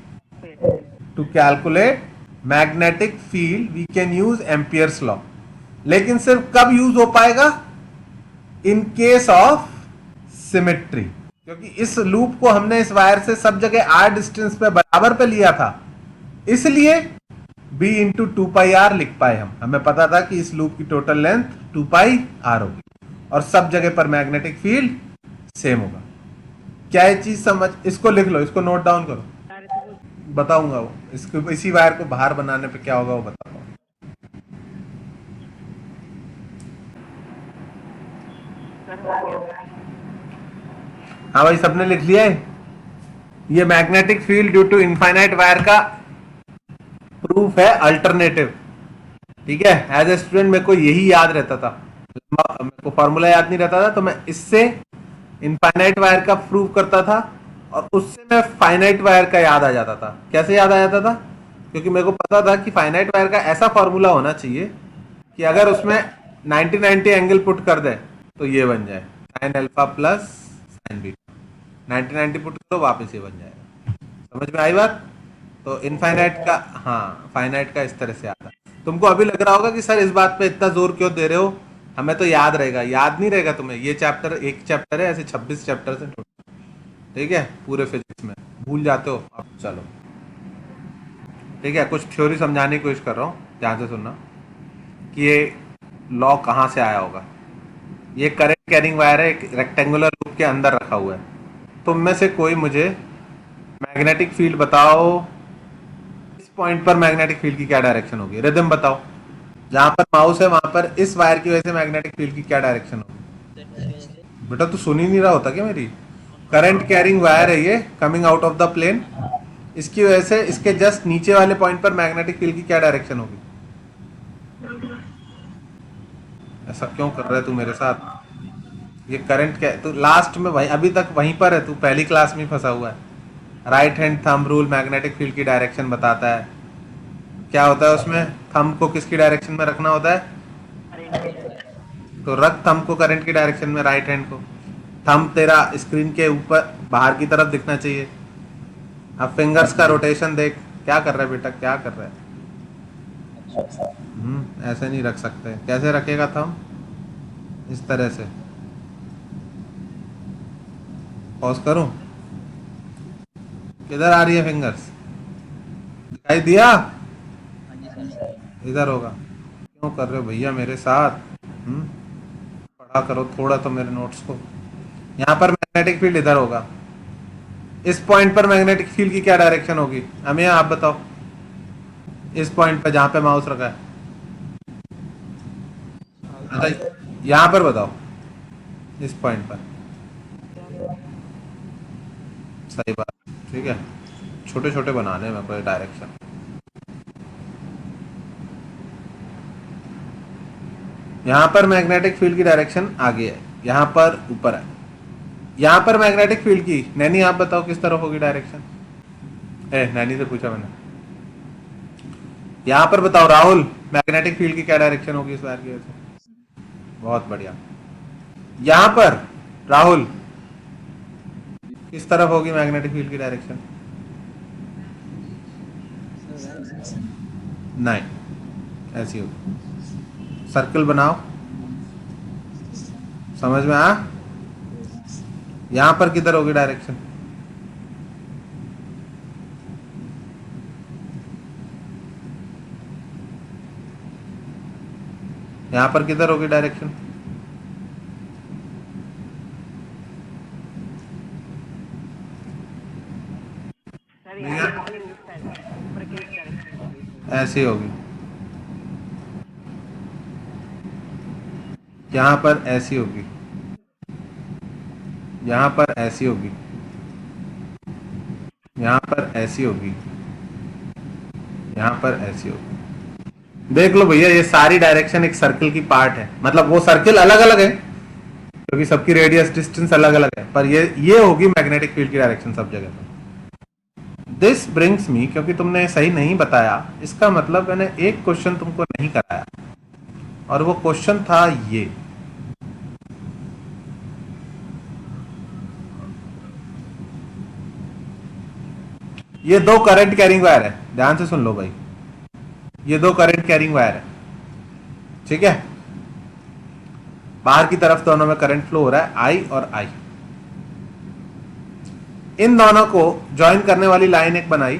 To calculate magnetic field we can use Ampere's law. लेकिन सिर्फ कब यूज हो पाएगा? इन केस ऑफ सिमेट्री, क्योंकि इस लूप को हमने इस वायर से सब जगह आर डिस्टेंस पे बराबर पे लिया था, इसलिए b इंटू 2πr लिख पाए हम। हमें पता था कि इस लूप की टोटल लेंथ 2πr होगी और सब जगह पर मैग्नेटिक फील्ड सेम होगा। क्या ये चीज समझ? इसको लिख लो, इसको नोट डाउन करो, बताऊंगा वो। इसको इसी वायर को बाहर बनाने पे क्या होगा वो बताऊंगा। हाँ भाई, सबने लिख लिया है? ये magnetic field due to infinite wire का प्रूफ है अल्टरनेटिव, ठीक है। एज ए स्टूडेंट मेरे को यही याद रहता था, मेरे को फॉर्मूला याद नहीं रहता था, तो मैं इससे इनफाइनाइट वायर का प्रूव करता था और उससे मैं फाइनाइट वायर का याद आ जाता था। कैसे याद आ जाता था? क्योंकि मेरे को पता था कि फाइनाइट वायर का ऐसा फॉर्मूला होना चाहिए कि अगर उसमें 90-90 एंगल पुट कर दे तो ये बन जाए sin alpha plus sin beta. 90-90 put करो, वापस ये बन जाएगा। समझ में आई बात? तो इनफाइनाइट का, हाँ, फाइनाइट का इस तरह से आता। तुमको अभी लग रहा होगा कि सर इस बात पे इतना जोर क्यों दे रहे हो, हमें तो याद रहेगा। याद नहीं रहेगा तुम्हें, ये चैप्टर एक चैप्टर है, ऐसे 26 चैप्टर है, ठीक है, पूरे फिजिक्स में भूल जाते हो अब। चलो ठीक है, कुछ थ्योरी समझाने की कोशिश कर रहा हूँ, ध्यान से सुनना कि ये लॉ कहाँ से आया होगा। ये करंट कैरिंग वायर है, एक रेक्टेंगुलर लूप के अंदर रखा हुआ है। तुम में से कोई मुझे मैग्नेटिक फील्ड बताओ इस पॉइंट पर मैग्नेटिक फील्ड की क्या डायरेक्शन होगी? रिदम बताओ। जहां पर माउस है वहां पर इस वायर की वजह से मैग्नेटिक फील्ड की क्या डायरेक्शन होगी? सर इस वजह से बेटा तू सुन ही नहीं रहा होता क्या मेरी? करंट कैरिंग वायर है ये, coming out of the plane. इसकी वजह से इसके जस्ट नीचे वाले पॉइंट पर मैग्नेटिक फील्ड की क्या डायरेक्शन होगी? ऐसा क्यों कर रहा है तू मेरे साथ? ये करंट क्या तू लास्ट में वही अभी तक वहीं पर है, तू पहली क्लास में ही फंसा हुआ है। Right hand thumb rule magnetic field की डायरेक्शन बताता है। क्या होता है उसमें? थंब को किसकी डायरेक्शन में रखना होता है? तो रख थंब को करंट की डायरेक्शन में, राइट हैंड को। थंब तेरा स्क्रीन के ऊपर बाहर की तरफ दिखना चाहिए। अब फिंगर्स का रोटेशन देख, क्या कर रहा है बेटा, क्या कर रहा है? ऐसे नहीं रख सकते। कैसे रखेगा थंब? इस तरह से। पॉज करूं? किधर आ रही है फिंगर्स? दिखाई दिया? हाँ जी सर। इधर होगा। क्यों कर रहे हो भैया मेरे साथ? पढ़ा करो थोड़ा तो मेरे नोट्स को। यहाँ पर मैग्नेटिक फील्ड इधर होगा। इस पॉइंट पर मैग्नेटिक फील्ड की क्या डायरेक्शन होगी? हमें आप बताओ। इस पॉइंट पर जहां पे माउस रखा है, अच्छा यहाँ पर बताओ। इस पॉइंट पर। सही बात, ठीक है। छोटे छोटे बनाने में कोई डायरेक्शन। यहाँ पर मैग्नेटिक फील्ड की डायरेक्शन आगे है, यहाँ पर ऊपर है। यहाँ पर मैग्नेटिक फील्ड की, नैनी आप बताओ किस तरफ होगी डायरेक्शन? नैनी से पूछा मैंने। यहाँ पर बताओ राहुल, मैग्नेटिक फील्ड की क्या डायरेक्शन होगी इस वायर की वजह से? बहुत बढ़िया। यहाँ पर राहुल किस तरफ होगी मैग्नेटिक फील्ड की डायरेक्शन? नहीं, ऐसी होगी। सर्कल बनाओ, समझ में आ? यहां पर किधर होगी डायरेक्शन? यहां पर किधर होगी डायरेक्शन? सर यहाँ पर इस साइड ऊपर की डायरेक्शन। ऐसी होगी। यहां पर ऐसी होगी। यहां पर ऐसी होगी। यहां पर ऐसी होगी। यहां पर ऐसी होगी। देख लो भैया, ये सारी डायरेक्शन एक सर्कल की पार्ट है। मतलब वो सर्कल अलग अलग है क्योंकि सबकी रेडियस डिस्टेंस अलग अलग है, पर ये होगी मैग्नेटिक फील्ड की डायरेक्शन सब जगह पर। दिस ब्रिंग्स मी, क्योंकि तुमने सही नहीं बताया, इसका मतलब मैंने एक क्वेश्चन तुमको नहीं कराया, और वो क्वेश्चन था ये दो करंट कैरिंग वायर है। ध्यान से सुन लो भाई, ये दो करंट कैरिंग वायर है, ठीक है। बाहर की तरफ दोनों में करंट फ्लो हो रहा है, आई और आई। इन दोनों को ज्वाइन करने वाली लाइन एक बनाई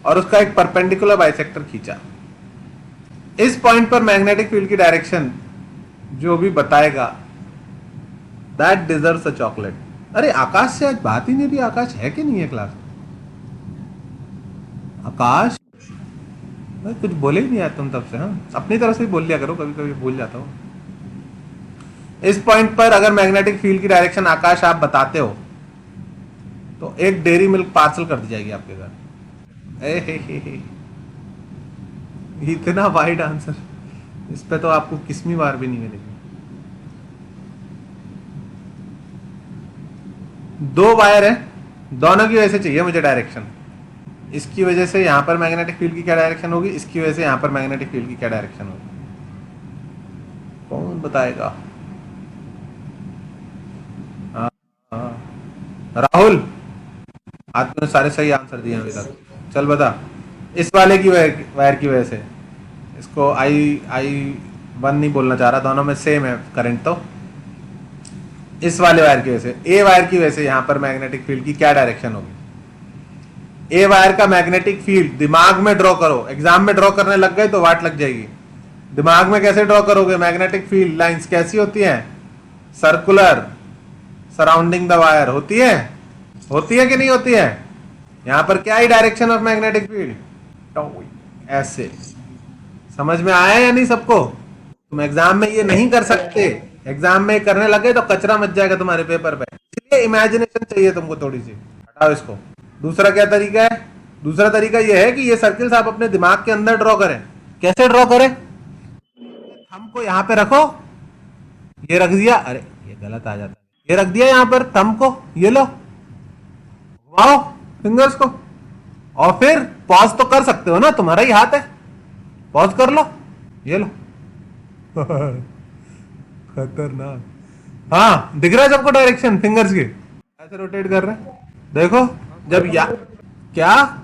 और उसका एक परपेंडिकुलर बाइसेक्टर खींचा। इस पॉइंट पर मैग्नेटिक फील्ड की डायरेक्शन जो भी बताएगा, दैट डिजर्व्स अ चॉकलेट। अरे आकाश से आज बात ही नहीं रही। आकाश है कि नहीं है क्लास? आकाश कुछ बोले ही नहीं यार तुम तब से। हाँ, अपनी तरफ से ही बोल लिया करो, कभी कभी भूल जाता हूँ। इस पॉइंट पर अगर मैग्नेटिक फील्ड की डायरेक्शन आकाश आप बताते हो तो एक डेयरी मिल्क पार्सल कर दी जाएगी आपके घर। इतना वाइड आंसर, इस पे तो आपको किस्मी बार भी नहीं मिलेगी। दो वायर है, दोनों की वजह से चाहिए मुझे डायरेक्शन। इसकी वजह से यहां पर मैग्नेटिक फील्ड की क्या डायरेक्शन होगी, इसकी वजह से यहां पर मैग्नेटिक फील्ड की क्या डायरेक्शन होगी? कौन बताएगा? राहुल, आपने सारे सही आंसर दिए अभी तक। चल बता। इस वाले की वायर की वजह से, इसको आई वन नहीं बोलना चाह रहा, दोनों में सेम है करंट। तो इस वाले वायर की वजह से, ए वायर की वजह से यहां पर मैग्नेटिक फील्ड की क्या डायरेक्शन होगी? ए वायर का मैग्नेटिक फील्ड दिमाग में ड्रॉ करो। एग्जाम में ड्रॉ करने लग गए तो वाट लग जाएगी। दिमाग में कैसे ड्रॉ करोगे? मैग्नेटिक फील्ड लाइंस कैसी होती हैं? सर्कुलर, सराउंडिंग द वायर होती है कि नहीं होती है? यहां पर क्या ही डायरेक्शन ऑफ मैग्नेटिक फील्ड? ऐसे समझ में आया या नहीं सबको? तुम एग्जाम में ये नहीं कर सकते, एग्जाम में करने लगे तो कचरा मच जाएगा तुम्हारे पेपर पे, इसलिए इमेजिनेशन चाहिए तुमको थोड़ी सी। हटाओ इसको। दूसरा क्या तरीका है? दूसरा तरीका ये है कि ये सर्किल्स आप अपने दिमाग के अंदर ड्रॉ करें। कैसे ड्रॉ करें? थंब को यहाँ पे रखो, ये रख दिया, अरे ये गलत आ जाता है, ये रख दिया यहाँ पर थंब को, ये लो, घुमाओ फिंगर्स को, और फिर पॉज तो कर सकते हो ना, तुम्हारा ही हाथ है, पॉज कर लो, ये लो। खतरनाक। हाँ दिख रहा है सबको डायरेक्शन फिंगर्स की, ऐसे रोटेट कर रहे हैं, देखो। जब या क्या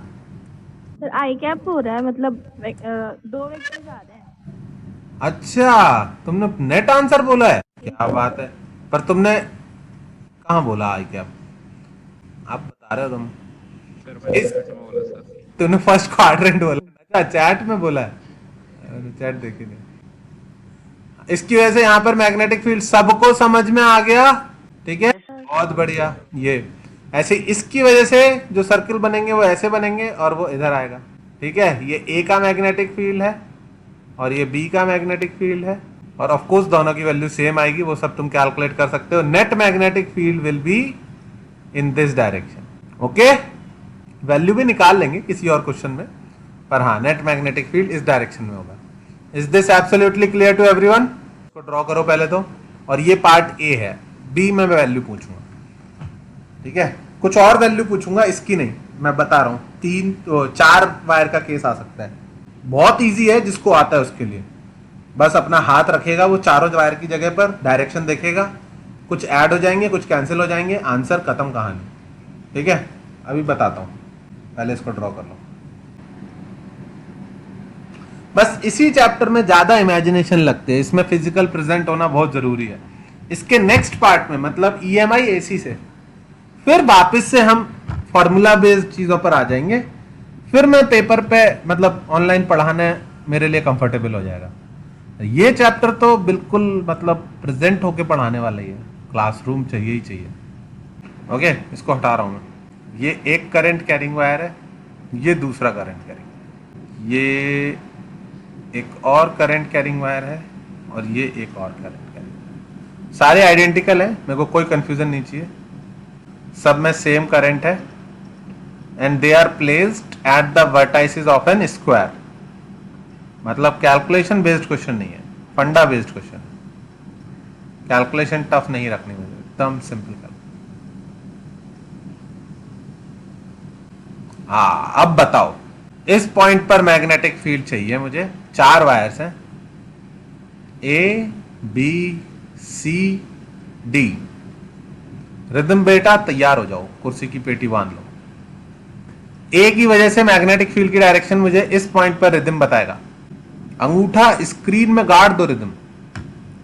सर आई कैप हो रहा है, मतलब दो वेक्टर्स आ रहे हैं। अच्छा, तुमने नेट आंसर बोला है, क्या बात है। पर तुमने कहाँ बोला आई क्या? आप बता रहे हो तुम? तुमने फर्स्ट क्वाड्रेंट बोला। अच्छा चैट में बोला है, चैट देखी नहीं। इसकी वजह से यहाँ पर मैग्नेटिक फील्ड सबको समझ में आ गया, ठीक है, बहुत बढ़िया। ये ऐसे इसकी वजह से जो सर्किल बनेंगे वो ऐसे बनेंगे और वो इधर आएगा, ठीक है। ये ए का मैग्नेटिक फील्ड है और ये बी का मैग्नेटिक फील्ड है, और ऑफ कोर्स दोनों की वैल्यू सेम आएगी, वो सब तुम कैलकुलेट कर सकते हो। Net magnetic field will be in this direction, okay. Value भी निकाल लेंगे किसी और क्वेश्चन में, पर हाँ नेट मैग्नेटिक फील्ड इस डायरेक्शन में होगा। Is this absolutely clear to everyone? इसको ड्रॉ करो पहले तो, और ये पार्ट ए है, बी में मैं वैल्यू पूछूंगा, ठीक है। कुछ और वैल्यू पूछूंगा, इसकी नहीं, मैं बता रहा हूँ। 4 वायर का केस आ सकता है, बहुत इजी है, जिसको आता है उसके लिए बस अपना हाथ रखेगा वो चारों वायर की जगह पर, डायरेक्शन देखेगा, कुछ ऐड हो जाएंगे, कुछ कैंसिल हो जाएंगे, आंसर खत्म कहानी, ठीक है। अभी बताता हूँ, पहले इसको ड्रॉ कर लो। बस इसी चैप्टर में ज्यादा इमेजिनेशन लगते हैं, इसमें फिजिकल प्रेजेंट होना बहुत जरूरी है। इसके नेक्स्ट पार्ट में, मतलब EMI AC से फिर वापस से हम फॉर्मूला बेस्ड चीजों पर आ जाएंगे। फिर मैं पेपर पे, मतलब ऑनलाइन पढ़ाने मेरे लिए कंफर्टेबल हो जाएगा। ये चैप्टर तो बिल्कुल मतलब प्रेजेंट होके पढ़ाने वाला ही है, क्लासरूम चाहिए ही चाहिए, ओके। इसको हटा रहा हूं मैं। ये एक करंट कैरिंग वायर है, ये दूसरा करंट कैरिंग, ये एक और करंट कैरिंग वायर है, और ये एक और करंट कैरिंग। सारे आइडेंटिकल हैं, मेरे को कोई कंफ्यूजन नहीं चाहिए, सब में सेम करंट है, and they are placed at the vertices of an square. मतलब कैलकुलेशन बेस्ड क्वेश्चन नहीं है, फंडा बेस्ड क्वेश्चन है। कैलकुलेशन टफ नहीं रखनी मुझे, एकदम सिंपल कर। हाँ अब बताओ, इस पॉइंट पर मैग्नेटिक फील्ड चाहिए मुझे, 4 वायर्स हैं, A B C D। Rhythm बेटा तैयार हो जाओ, कुर्सी की पेटी बांध लो। ए की वजह से मैग्नेटिक फील्ड की डायरेक्शन मुझे इस पॉइंट पर रिदम बताएगा। अंगूठा स्क्रीन में गाड़ दो रिदम,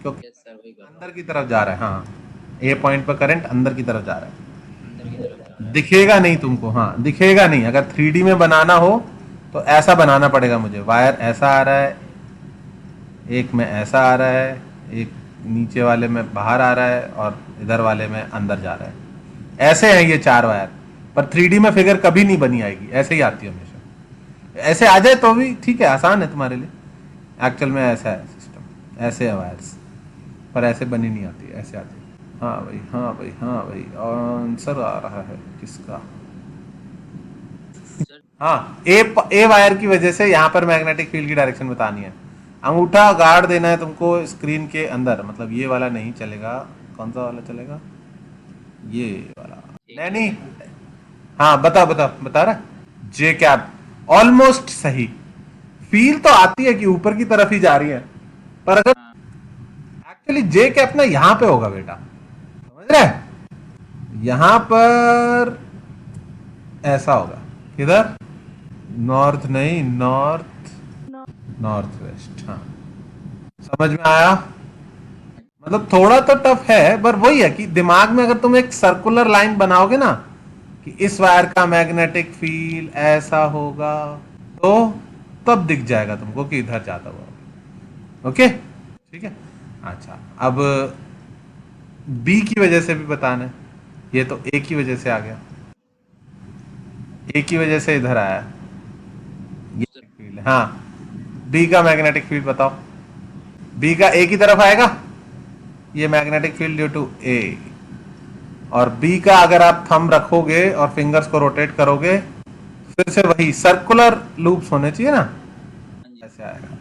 क्योंकि यस सर, वही कर रहा अंदर की तरफ जा रहा है। हाँ ए पॉइंट पर करंट अंदर की तरफ जा रहा है, हूँ, अंदर की तरफ जा रहा है। दिखेगा नहीं तुमको, हाँ दिखेगा नहीं। अगर 3D में बनाना हो तो ऐसा बनाना पड़ेगा मुझे, वायर ऐसा आ रहा है, एक में ऐसा आ रहा है, एक नीचे वाले में बाहर आ रहा है, और इधर वाले में अंदर जा रहा है। ऐसे हैं ये 4 वायर, पर 3D में फिगर कभी नहीं बनी आएगी, ऐसे ही आती है हमेशा। ऐसे आ जाए तो भी ठीक है, आसान है तुम्हारे लिए। एक्चुअल में ऐसा है सिस्टम, ऐसे है वायर्स, पर ऐसे बनी नहीं आती, ऐसे आती है। हाँ भाई, हाँ भाई, हाँ भाई, आंसर आ रहा है किसका? हाँ ए वायर की वजह से यहाँ पर मैग्नेटिक फील्ड की डायरेक्शन बतानी है। अंगूठा गाड़ देना है तुमको स्क्रीन के अंदर, मतलब ये वाला नहीं चलेगा। कौन सा वाला चलेगा? ये वाला। नहीं, हाँ बता बता बता रहा। जे कैप ऑलमोस्ट सही। फील तो आती है कि ऊपर की तरफ ही जा रही है, पर अगर एक्चुअली जे कैप ना यहाँ पे होगा बेटा, समझ रहे? यहां पर ऐसा होगा, किधर? नॉर्थ नहीं, नॉर्थ वेस्ट। हाँ समझ में आया? मतलब थोड़ा तो टफ है, पर वही है कि दिमाग में अगर तुम एक सर्कुलर लाइन बनाओगे ना कि इस वायर का मैग्नेटिक फील्ड ऐसा होगा, तो तब दिख जाएगा तुमको कि इधर जाता हुआ। ओके ठीक है। अच्छा अब बी की वजह से भी बताना है, ये तो ए की वजह से आ गया, ए की वजह से इधर आया, ये फील्ड है। हाँ, बी का मैग्नेटिक फील्ड बताओ। बी का ए की तरफ आएगा, ये मैग्नेटिक फील्ड ड्यू टू ए। और बी का अगर आप थंब रखोगे और फिंगर्स को रोटेट करोगे, फिर से वही सर्कुलर लूप्स होने चाहिए ना, हाँ जी। ऐसे आएगा।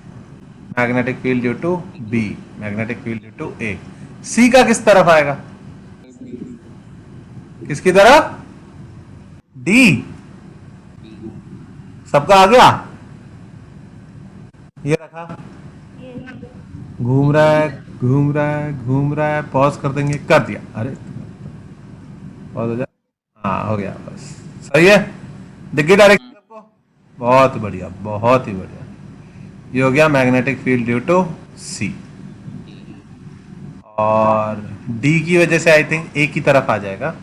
Magnetic field due to B, magnetic field due to A. C का किस तरफ आएगा? किसकी तरफ? डी। सबका आ गया? ये रखा, घूम रहा है घूम रहा है घूम रहा है, पॉज कर देंगे, कर दिया। अरे पॉज हो जाए, हाँ हो गया, बस सही है। दिख गई डायरेक्शन आपको? बहुत बढ़िया, बहुत ही बढ़िया। ये हो गया मैग्नेटिक फील्ड ड्यू टू सी। और डी की वजह से आई थिंक ए की तरफ आ जाएगा,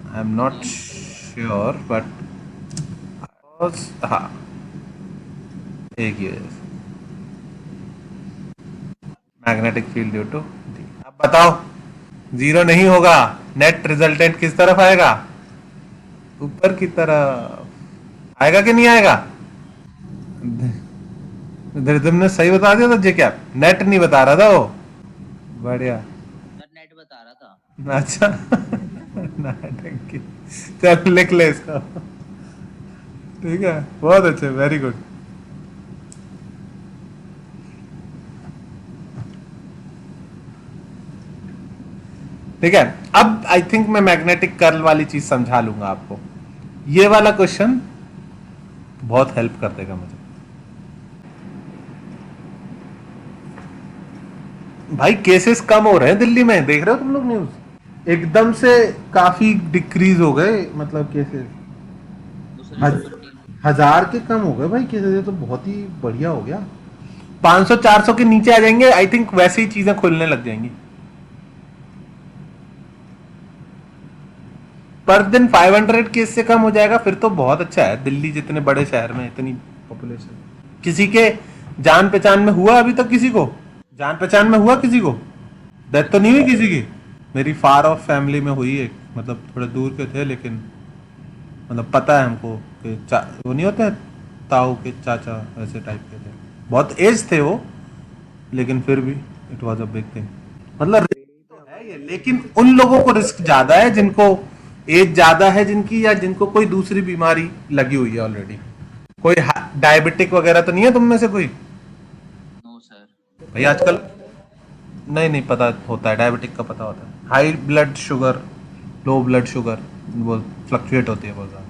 I am not sure but हाँ, ए की वजह से magnetic field due to D. अब बताओ, जीरो नहीं होगा, नेट रिजल्टेंट किस तरफ आएगा? ऊपर की तरफ आएगा कि नहीं आएगा? तुमने सही बता दिया था जे, क्या नेट नहीं बता रहा था वो? बढ़िया, सर नेट बता रहा था। अच्छा थैंक यू। चल लिख ले इसका, ठीक है, बहुत अच्छे, वेरी गुड। ठीक है, अब आई थिंक मैं मैग्नेटिक कर्ल वाली चीज समझा लूंगा आपको। ये वाला क्वेश्चन बहुत हेल्प कर देगा मुझे। भाई केसेस कम हो रहे हैं दिल्ली में, देख रहे हो तुम लोग न्यूज? एकदम से काफी डिक्रीज हो गए, मतलब केसेस दूसरे 1000 के कम हो गए भाई केसेस। ये तो बहुत ही बढ़िया हो गया। 500-400 के नीचे आ जाएंगे आई थिंक, वैसे ही चीजें खुलने लग जाएंगी। पर दिन 500 केस से कम हो जाएगा, फिर तो बहुत अच्छा है। दिल्ली जितने बड़े शहर में इतनी पॉपुलेशन, किसी के जान पहचान में हुआ अभी तक? किसी को जान पहचान में हुआ? किसी को डेथ तो नहीं हुई किसी की? मेरी फार ऑफ फैमिली में हुई एक, मतलब थोड़े दूर के थे, लेकिन मतलब पता है हमको कि वो नहीं होते ताऊ के चाचा, ऐसे टाइप के थे, बहुत एज थे वो, लेकिन फिर भी it was a big thing. मतलब रिस्क तो है ये, लेकिन उन लोगों को रिस्क ज्यादा है जिनको एज ज्यादा है जिनकी, या जिनको कोई दूसरी बीमारी लगी हुई है ऑलरेडी। कोई डायबिटिक वगैरह तो नहीं है तुम में से कोई? No sir. भाई आजकल नहीं पता होता है, डायबिटिक का पता होता है। High blood sugar, low blood sugar, वो फ्लक्चुएट होती है बहुत ज़्यादा।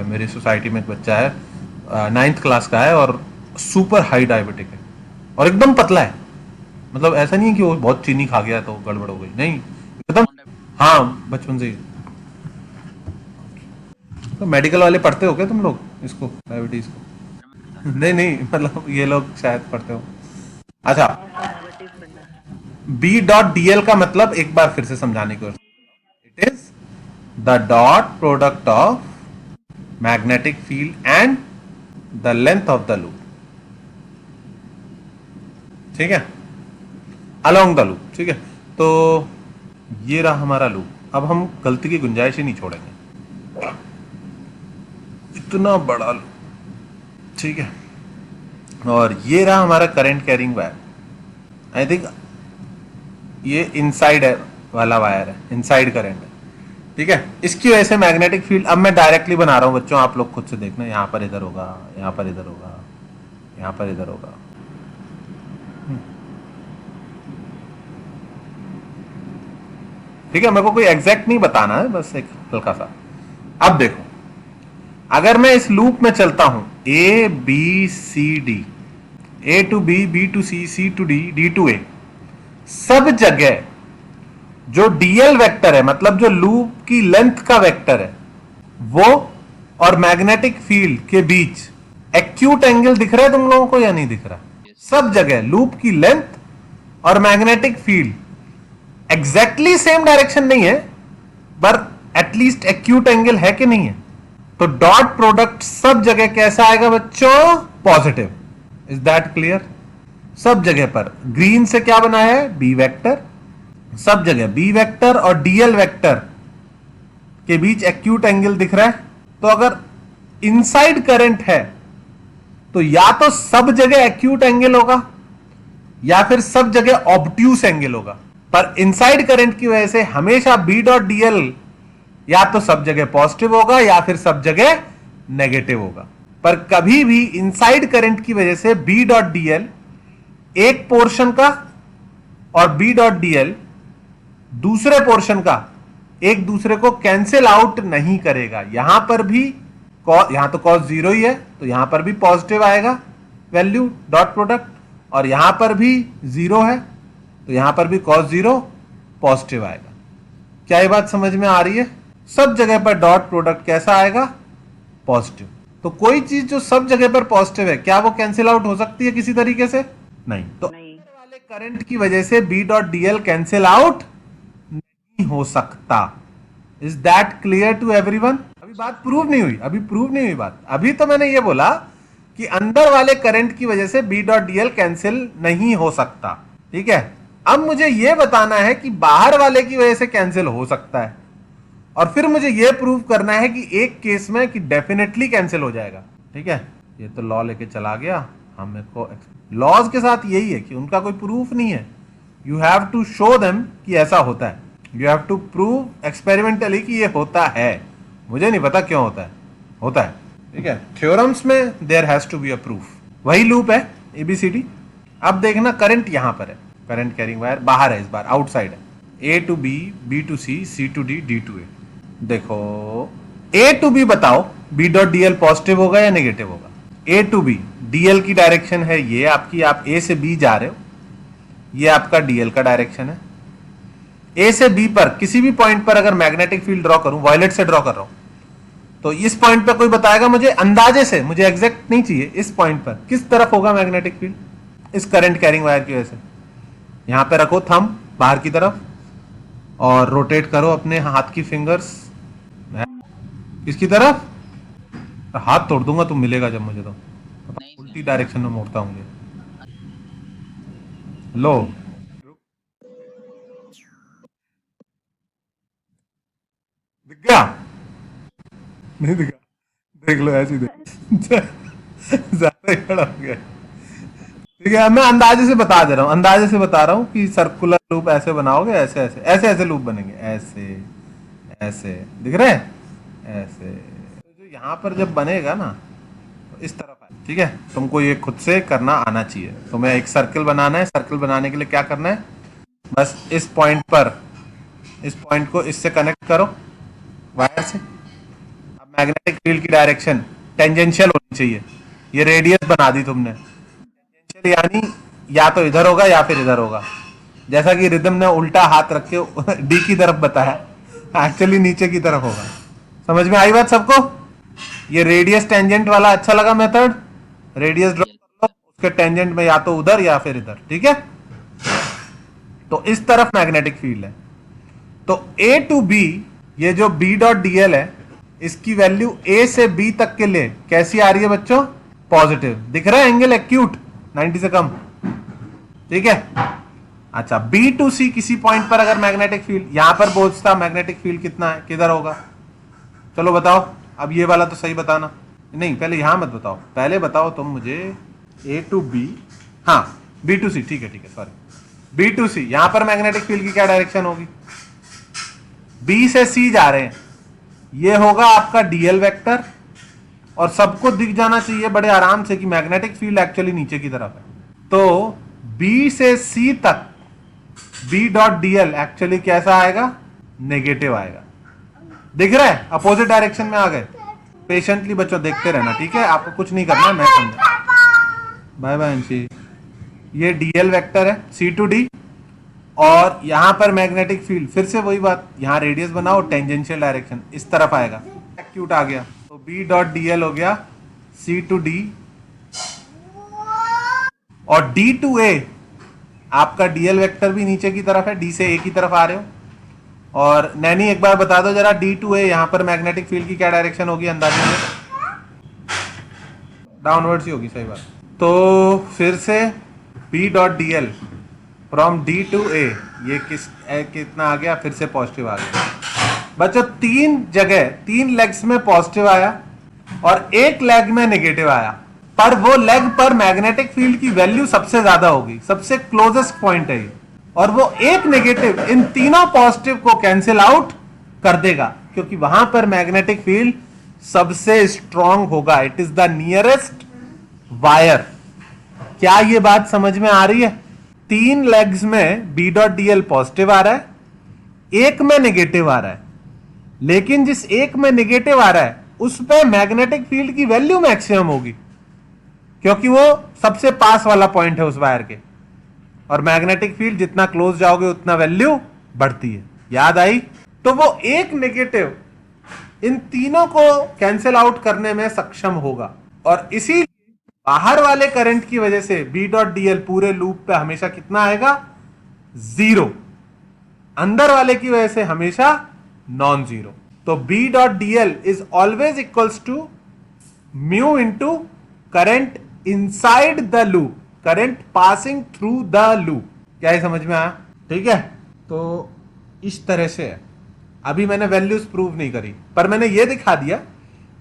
मेरी सोसाइटी में एक बच्चा है, 9th क्लास का है, और सुपर हाई डायबिटिक है, और एकदम पतला है। मतलब ऐसा नहीं है कि वो बहुत चीनी खा गया तो गड़बड़ हो गई, नहीं, एकदम। हाँ, बचपन से ही। तो मेडिकल वाले पढ़ते हो क्या तुम लोग इसको, डायबिटीज को? नहीं मतलब ये लोग शायद पढ़ते हो। अच्छा, डायबिटीज पढ़ना। B.dl का मतलब एक बार फिर से समझाने की कोशिश, it is the dot product of magnetic field and the length of the loop. ठीक है, अलोंग द लूप। ठीक है, तो ये रहा हमारा लूप। अब हम गलती की गुंजाइश ही नहीं छोड़ेंगे, इतना बड़ा लूप। ठीक है, और ये रहा हमारा current carrying wire. I think ये इनसाइड वाला वायर है, इनसाइड करंट है। ठीक है, इसकी वजह से मैग्नेटिक फील्ड, अब मैं डायरेक्टली बना रहा हूं बच्चों, आप लोग खुद से देखना, यहां पर इधर होगा, यहां पर इधर होगा, यहां पर इधर होगा। ठीक है, मेरे को कोई एग्जैक्ट नहीं बताना है, बस एक हल्का सा। अब देखो, अगर मैं इस लूप में चलता हूं A B C D, A to B, B to C, C to D, D to A, सब जगह जो डीएल वेक्टर है, मतलब जो लूप की लेंथ का वेक्टर है, वो और मैग्नेटिक फील्ड के बीच एक्यूट एंगल दिख रहा है तुम लोगों को या नहीं दिख रहा? सब जगह लूप की लेंथ और magnetic field exactly same direction नहीं है, पर एटलीस्ट एक्यूट एंगल है कि नहीं है? तो डॉट प्रोडक्ट सब जगह कैसा आएगा बच्चों? पॉजिटिव। Is that clear? सब जगह पर ग्रीन से क्या बना है? B vector. सब जगह बी वेक्टर और डीएल वेक्टर के बीच एक्यूट एंगल दिख रहा है। तो अगर इनसाइड करंट है तो या तो सब जगह एक्यूट एंगल होगा या फिर सब जगह ऑब्ट्यूस एंगल होगा। पर इनसाइड करंट की वजह से हमेशा बी डॉट डीएल या तो सब जगह पॉजिटिव होगा या फिर सब जगह नेगेटिव होगा। पर कभी भी इनसाइड करंट की वजह से बी डॉट डीएल एक पोर्शन का और बी डॉट डीएल दूसरे पोर्शन का एक दूसरे को कैंसिल आउट नहीं करेगा। यहां पर भी यहां तो कॉस जीरो ही है तो यहां पर भी पॉजिटिव आएगा वैल्यू डॉट प्रोडक्ट, और यहां पर भी जीरो है तो यहां पर भी कॉस जीरो पॉजिटिव आएगा। क्या ये बात समझ में आ रही है? सब जगह पर डॉट प्रोडक्ट कैसा आएगा? पॉजिटिव। तो कोई चीज जो सब जगह पर पॉजिटिव है क्या वो कैंसिल आउट हो सकती है किसी तरीके से? नहीं। तो नहीं। वाले करंट की वजह से B dot DL cancel out नहीं हो सकता। Is that clear to everyone? अभी बात प्रूव नहीं हुई, अभी प्रूव नहीं हुई बात। अभी तो मैंने ये बोला कि अंदर वाले करंट की वजह से बी डॉट डीएल कैंसिल नहीं हो सकता, ठीक है। अब मुझे यह बताना है कि बाहर वाले की वजह से कैंसिल हो सकता है, और फिर मुझे यह प्रूव करना है कि एक केस में कि डेफिनेटली कैंसिल हो जाएगा, ठीक है। ये तो लॉ लेके चला गया। हमें को लॉज के साथ यही है कि उनका कोई प्रूफ नहीं है, you have to show them कि ऐसा होता है, you have to prove experimentally कि ये होता है। मुझे नहीं पता क्यों होता है, होता है, ठीक है। थ्योरम्स में there has to be a proof. वही लूप है एबीसीडी। अब देखना करंट यहां पर है, करंट कैरिंग वायर बाहर है, इस बार आउटसाइड है। A to B, B to C, C to D, D to A. देखो ए टू बी बताओ बी डॉट डीएल पॉजिटिव होगा या नेगेटिव होगा? ए टू बी, डीएल की डायरेक्शन है ये आपकी, आप ए से बी जा रहे हो, ये आपका डीएल का डायरेक्शन है। ए से बी पर किसी भी पॉइंट पर अगर मैग्नेटिक फील्ड ड्रॉ करूं, वायलेट से ड्रॉ कर रहा हूं, तो इस पॉइंट पर कोई बताएगा मुझे अंदाजे से, मुझे एग्जैक्ट नहीं चाहिए, इस पॉइंट पर किस तरफ होगा मैग्नेटिक फील्ड इस करंट कैरिंग वायर की वजह से? यहां पे रखो थंब बाहर की तरफ और रोटेट करो अपने हाथ की फिंगर्स किसकी तरफ? हाथ तोड़ दूंगा, तुम मिलेगा जब मुझे, तो उल्टी डायरेक्शन में मोड़ता हूँ। लो दिख गया? नहीं दिखा? देख लो ऐसे ज्यादा ही खड़ा हो गया, ठीक है। मैं अंदाजे से बता दे रहा हूँ, अंदाजे से बता रहा हूँ कि सर्कुलर लूप ऐसे बनाओगे, ऐसे ऐसे ऐसे ऐसे लूप बनेंगे, ऐसे ऐसे, दिख रहे हैं? ऐसे जो यहाँ पर जब बनेगा ना तो इस तरफ है, ठीक है। तुमको ये खुद से करना आना चाहिए। तुम्हें एक सर्कल बनाना है, सर्कल बनाने के लिए क्या करना है? बस इस पॉइंट पर, इस पॉइंट को इससे कनेक्ट करो वायर से। अब मैग्नेटिक फील्ड की डायरेक्शन टेंजेंशियल होनी चाहिए। ये रेडियस बना दी तुमने, टेंजेंशियल यानी या तो इधर होगा या फिर इधर होगा। जैसा कि रिदम ने उल्टा हाथ रख के डी की तरफ बताया, एक्चुअली नीचे की तरफ होगा। समझ में आई बात सबको? ये रेडियस टेंजेंट वाला अच्छा लगा मेथड? रेडियस ड्रॉ कर लो, उसके टेंजेंट में या तो उधर या फिर इधर, ठीक है। तो इस तरफ मैग्नेटिक फील्ड है, तो ए टू बी, ये जो बी डॉट डीएल है, इसकी वैल्यू ए से बी तक के लिए कैसी आ रही है बच्चों? पॉजिटिव। दिख रहा है एंगल एक्यूट 90 से कम, ठीक है। अच्छा, बी टू सी किसी पॉइंट पर अगर मैग्नेटिक फील्ड यहां पर पहुंचता, मैग्नेटिक फील्ड कितना है, किधर होगा? चलो बताओ। अब ये वाला तो सही बताना, नहीं पहले यहां मत बताओ, पहले बताओ तुम मुझे ए टू बी, हाँ बी टू सी, ठीक है सॉरी, बी टू सी, यहां पर मैग्नेटिक फील्ड की क्या डायरेक्शन होगी? बी से सी जा रहे हैं, ये होगा आपका डीएल वेक्टर, और सबको दिख जाना चाहिए बड़े आराम से कि मैग्नेटिक फील्ड एक्चुअली नीचे की तरफ है। तो बी से सी तक बी डॉट डीएल एक्चुअली कैसा आएगा? नेगेटिव आएगा। दिख रहा है? अपोजिट डायरेक्शन में आ गए। पेशेंटली बच्चों देखते रहना, ठीक है, आपको कुछ नहीं करना, मैं समझा। बाय बाय अंशी। ये डीएल वेक्टर है सी टू डी, और यहां पर मैग्नेटिक फील्ड, फिर से वही बात, यहां रेडियस बनाओ, टेंजेंशियल डायरेक्शन इस तरफ आएगा, एक्यूट आ गया, तो बी डॉट डीएल हो गया सी टू डी, और डी टू ए आपका डीएल वेक्टर भी नीचे की तरफ है, डी से ए की तरफ आ रहे हो। और नैनी एक बार बता दो जरा, डी टू ए यहां पर मैग्नेटिक फील्ड की क्या डायरेक्शन होगी अंदाजे में? डाउनवर्ड ही होगी, सही बात। तो फिर से B dot DL from D to A, ये कितना आ गया? फिर से पॉजिटिव आ गया बच्चों। तीन जगह, तीन लेग्स में पॉजिटिव आया, और एक लेग में नेगेटिव आया, पर वो लेग पर मैग्नेटिक फील्ड की वैल्यू सबसे ज्यादा होगी, सबसे क्लोजेस्ट पॉइंट है ये, और वो एक नेगेटिव इन तीनों पॉजिटिव को कैंसिल आउट कर देगा, क्योंकि वहां पर मैग्नेटिक फील्ड सबसे स्ट्रांग होगा। It is the nearest wire. क्या ये बात समझ में आ रही है? तीन लेग्स में बी डॉट डीएल पॉजिटिव आ रहा है, एक में नेगेटिव आ रहा है, लेकिन जिस एक में नेगेटिव आ रहा है उस पे मैग्नेटिक फील्ड की वैल्यू मैक्सिमम होगी, क्योंकि वो सबसे पास वाला पॉइंट है उस वायर के, और मैग्नेटिक फील्ड जितना क्लोज जाओगे उतना वैल्यू बढ़ती है। याद आई? तो वो एक नेगेटिव इन तीनों को कैंसिल आउट करने में सक्षम होगा, और इसी बाहर वाले करंट की वजह से बी डॉट डीएल पूरे लूप पे हमेशा कितना आएगा? 0। अंदर वाले की वजह से हमेशा नॉन जीरो। तो B dot DL is always equals to mu into current inside the loop, current passing through the loop. क्या ये समझ में आया? ठीक है, तो इस तरह से है। अभी मैंने वैल्यूज प्रूव नहीं करी, पर मैंने ये दिखा दिया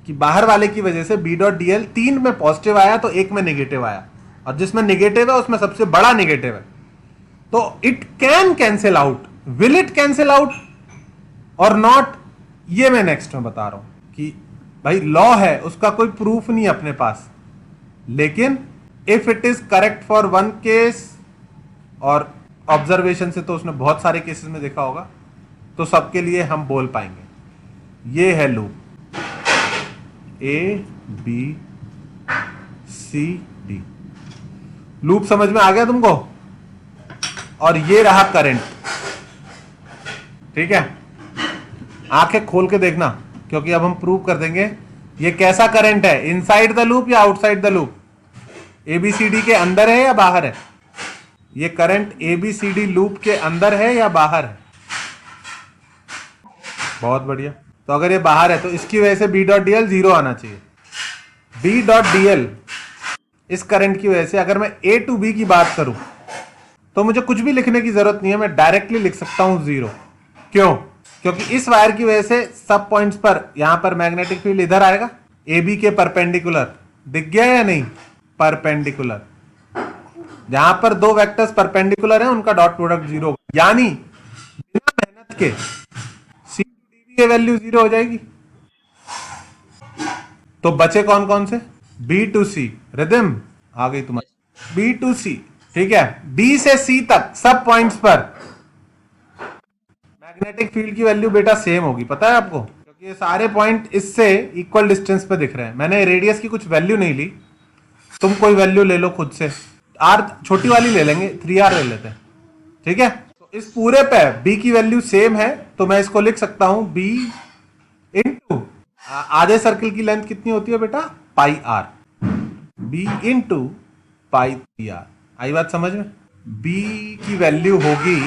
कि बाहर वाले की वजह से बी डॉट डीएल 3 में पॉजिटिव आया तो एक में नेगेटिव आया, और जिसमें नेगेटिव है उसमें सबसे बड़ा नेगेटिव है, तो it can cancel out. Will it cancel out और नॉट, ये मैं नेक्स्ट में बता रहा हूं कि भाई लॉ है, उसका कोई प्रूफ नहीं अपने पास, लेकिन if it is correct for one case, और ऑब्जर्वेशन से तो उसने बहुत सारे केसेस में देखा होगा, तो सबके लिए हम बोल पाएंगे। ये है loop A B C D. Loop समझ में आ गया तुमको? और ये रहा करंट। ठीक है, आंखें खोल के देखना, क्योंकि अब हम प्रूव कर देंगे ये कैसा करंट है, इनसाइड द लूप या आउटसाइड द लूप, एबीसीडी के अंदर है या बाहर है। ये करंट एबीसीडी लूप के अंदर है या बाहर है? बहुत बढ़िया। तो अगर ये बाहर है तो इसकी वजह से बी डॉट डीएल 0 आना चाहिए। बी डॉट डीएल इस करंट की वजह से, अगर मैं ए टू बी की बात करूं तो मुझे कुछ भी लिखने की जरूरत नहीं है, मैं डायरेक्टली लिख सकता हूं 0। क्यों? क्योंकि इस वायर की वजह से सब पॉइंट्स पर यहां पर मैग्नेटिक फील्ड इधर आएगा, ए बी के परपेंडिकुलर। दिख गया या नहीं? परपेंडिकुलर। जहां पर दो वेक्टर्स परपेंडिकुलर हैं उनका डॉट प्रोडक्ट 0, यानी बिना मेहनत के सी टू डी की वैल्यू 0 हो जाएगी। तो बचे कौन कौन से? बी टू सी, रिदम आ गई तुम्हारी। बी टू सी, ठीक है, बी से सी तक सब पॉइंट्स पर मैग्नेटिक फील्ड की वैल्यू बेटा सेम होगी। पता है आपको? क्योंकि ये सारे पॉइंट इससे इक्वल डिस्टेंस पे दिख रहे हैं। मैंने रेडियस की कुछ वैल्यू नहीं ली, तुम कोई वैल्यू ले लो खुद से। आर छोटी वाली ले लेंगे, 3R ले लेते हैं। ठीक है, तो इस पूरे पे बी की वैल्यू सेम है, तो मैं इसको लिख सकता हूं बी इंटू आधे सर्कल की लेंथ कितनी होती है बेटा? Pi R. B into pi R. आई बात समझ में? बी की वैल्यू होगी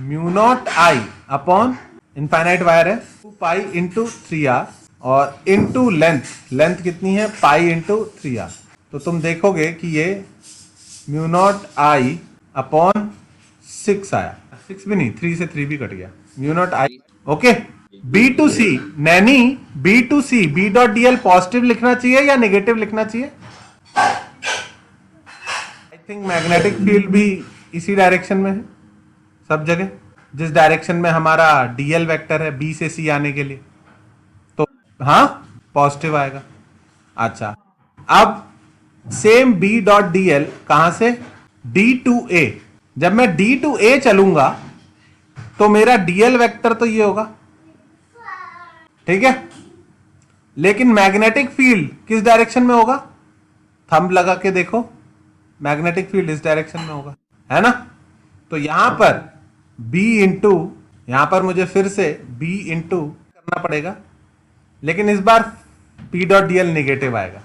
mu naught I upon, infinite wire है, 2 पाई इंटू 3R, और इंटू लेंथ, लेंथ कितनी है? Pi into 3R। तो तुम देखोगे कि ये म्यू नॉट आई अपॉन 6 आया। 6 भी नहीं, 3 से 3 भी कट गया। Mu naught I. Okay, B to C, नैनी B to C B dot DL positive लिखना चाहिए या नेगेटिव लिखना चाहिए? आई थिंक मैग्नेटिक फील्ड भी इसी डायरेक्शन में है सब जगह, जिस डायरेक्शन में हमारा डीएल वेक्टर है बी से सी आने के लिए, तो हाँ पॉजिटिव आएगा। अच्छा, अब सेम बी डॉट डीएल कहां से? डी टू ए। जब मैं डी टू ए चलूंगा तो मेरा डीएल वेक्टर तो ये होगा, ठीक है, लेकिन मैग्नेटिक फील्ड किस डायरेक्शन में होगा? थंब लगा के देखो, मैग्नेटिक फील्ड इस डायरेक्शन में होगा, है ना? तो यहां पर B इंटू, यहां पर मुझे फिर से B इंटू करना पड़ेगा, लेकिन इस बार P डॉट डीएल नेगेटिव आएगा।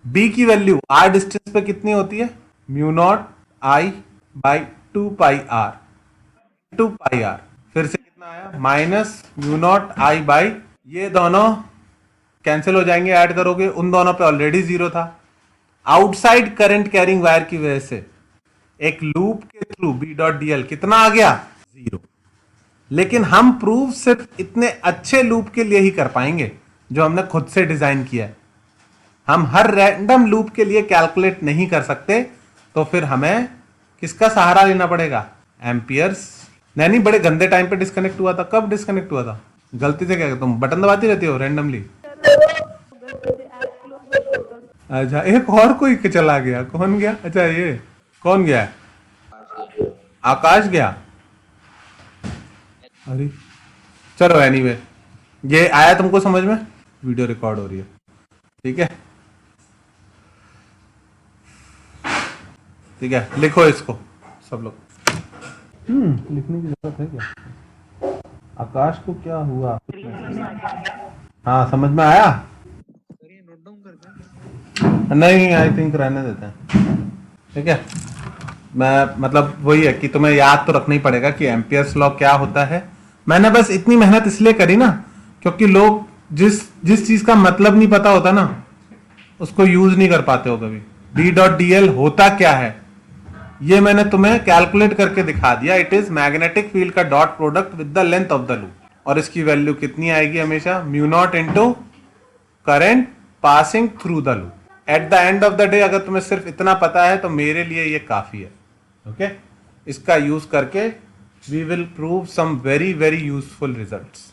B की वैल्यू R डिस्टेंस पे कितनी होती है? Mu naught I by 2 pi R, 2 pi R. फिर से कितना आया? Minus mu naught I by, ये दोनों कैंसिल हो जाएंगे, ऐड करोगे, उन दोनों पे ऑलरेडी 0 था। आउटसाइड करंट कैरिंग वायर की वजह से एक लूप के थ्रू बी डॉट डीएल कितना आ गया? 0। लेकिन हम प्रूव सिर्फ इतने अच्छे लूप के लिए ही कर पाएंगे जो हमने खुद से डिजाइन किया है। हम हर रैंडम लूप के लिए कैलकुलेट नहीं कर सकते, तो फिर हमें किसका सहारा लेना पड़ेगा? एम्पियर्स। नहीं बड़े गंदे टाइम पे डिस्कनेक्ट हुआ था। कब डिस्कनेक्ट हुआ था? गलती से क्या, तुम बटन दबाती रहती हो रैंडमली? अच्छा, एक और कोई चला गया। कौन गया? अच्छा, ये कौन गया? आकाश गया। अरे चलो, एनीवे ये आया तुमको समझ में? वीडियो रिकॉर्ड हो रही है, ठीक है? ठीक है, लिखो इसको सब लोग। लिखने की जरूरत है क्या? आकाश को क्या हुआ? हाँ, समझ में आया? नहीं, आई थिंक रहने देते हैं, ठीक है? मैं मतलब वही है कि तुम्हें याद तो रखना ही पड़ेगा कि एम्पियर्स लॉ क्या होता है। मैंने बस इतनी मेहनत इसलिए करी ना, क्योंकि लोग जिस चीज का मतलब नहीं पता होता ना, उसको यूज नहीं कर पाते हो कभी। D.dl होता क्या है, ये मैंने तुम्हें कैलकुलेट करके दिखा दिया। इट इज मैग्नेटिक फील्ड का dot product with the length of the loop, और इसकी वैल्यू कितनी आएगी हमेशा? Mu naught into current passing through the loop. At the end of the day अगर तुम्हें सिर्फ इतना पता है तो मेरे लिए ये काफी है, ओके? इसका यूज करके we will prove some very very useful results,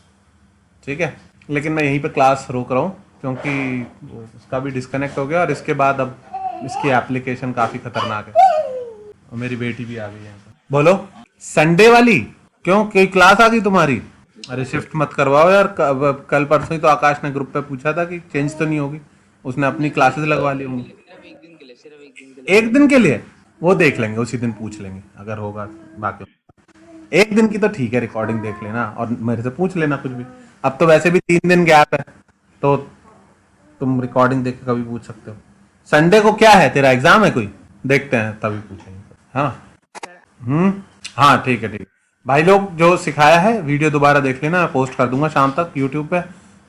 ठीक है? लेकिन मैं यहीं पे क्लास रोक रहा हूँ क्योंकि उसका भी डिस्कनेक्ट हो गया, और इसके बाद अब इसकी एप्लीकेशन काफी खतरनाक है, और मेरी बेटी भी आ गई है। बोलो, संडे वाली क्यों, कोई क्लास आ गई तुम्हारी? अरे शिफ्ट मत करवाओ यार। कल परसों ही तो आकाश ने ग्रुप पे पूछा था कि चेंज तो नहीं होगी, उसने अपनी क्लासेस लगवा ली होंगी। सिर्फ एक दिन के लिए, सिर्फ एक दिन के लिए। एक दिन के लिए वो देख लेंगे, उसी दिन पूछ लेंगे अगर होगा। बाकी एक दिन की तो ठीक है, रिकॉर्डिंग देख लेना और मेरे से पूछ लेना कुछ भी। अब तो वैसे भी 3 दिन गैप है, तो तुम रिकॉर्डिंग देख के कभी पूछ सकते हो। संडे को क्या है, तेरा एग्जाम है कोई? देखते हैं तभी पूछेंगे। हाँ, हाँ, ठीक है, ठीक है भाई लोग। जो सिखाया है वीडियो दोबारा देख लेना, मैं पोस्ट कर दूंगा शाम तक यूट्यूब पे,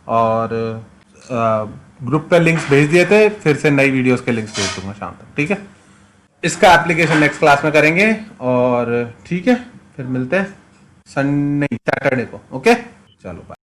और ग्रुप पे लिंक्स भेज दिए थे, फिर से नई वीडियोस के लिंक्स भेज दूंगा शाम तक, ठीक है? इसका एप्लीकेशन नेक्स्ट क्लास में करेंगे, और ठीक है, फिर मिलते हैं नहीं, सैटरडे को, ओके? चलो बाय।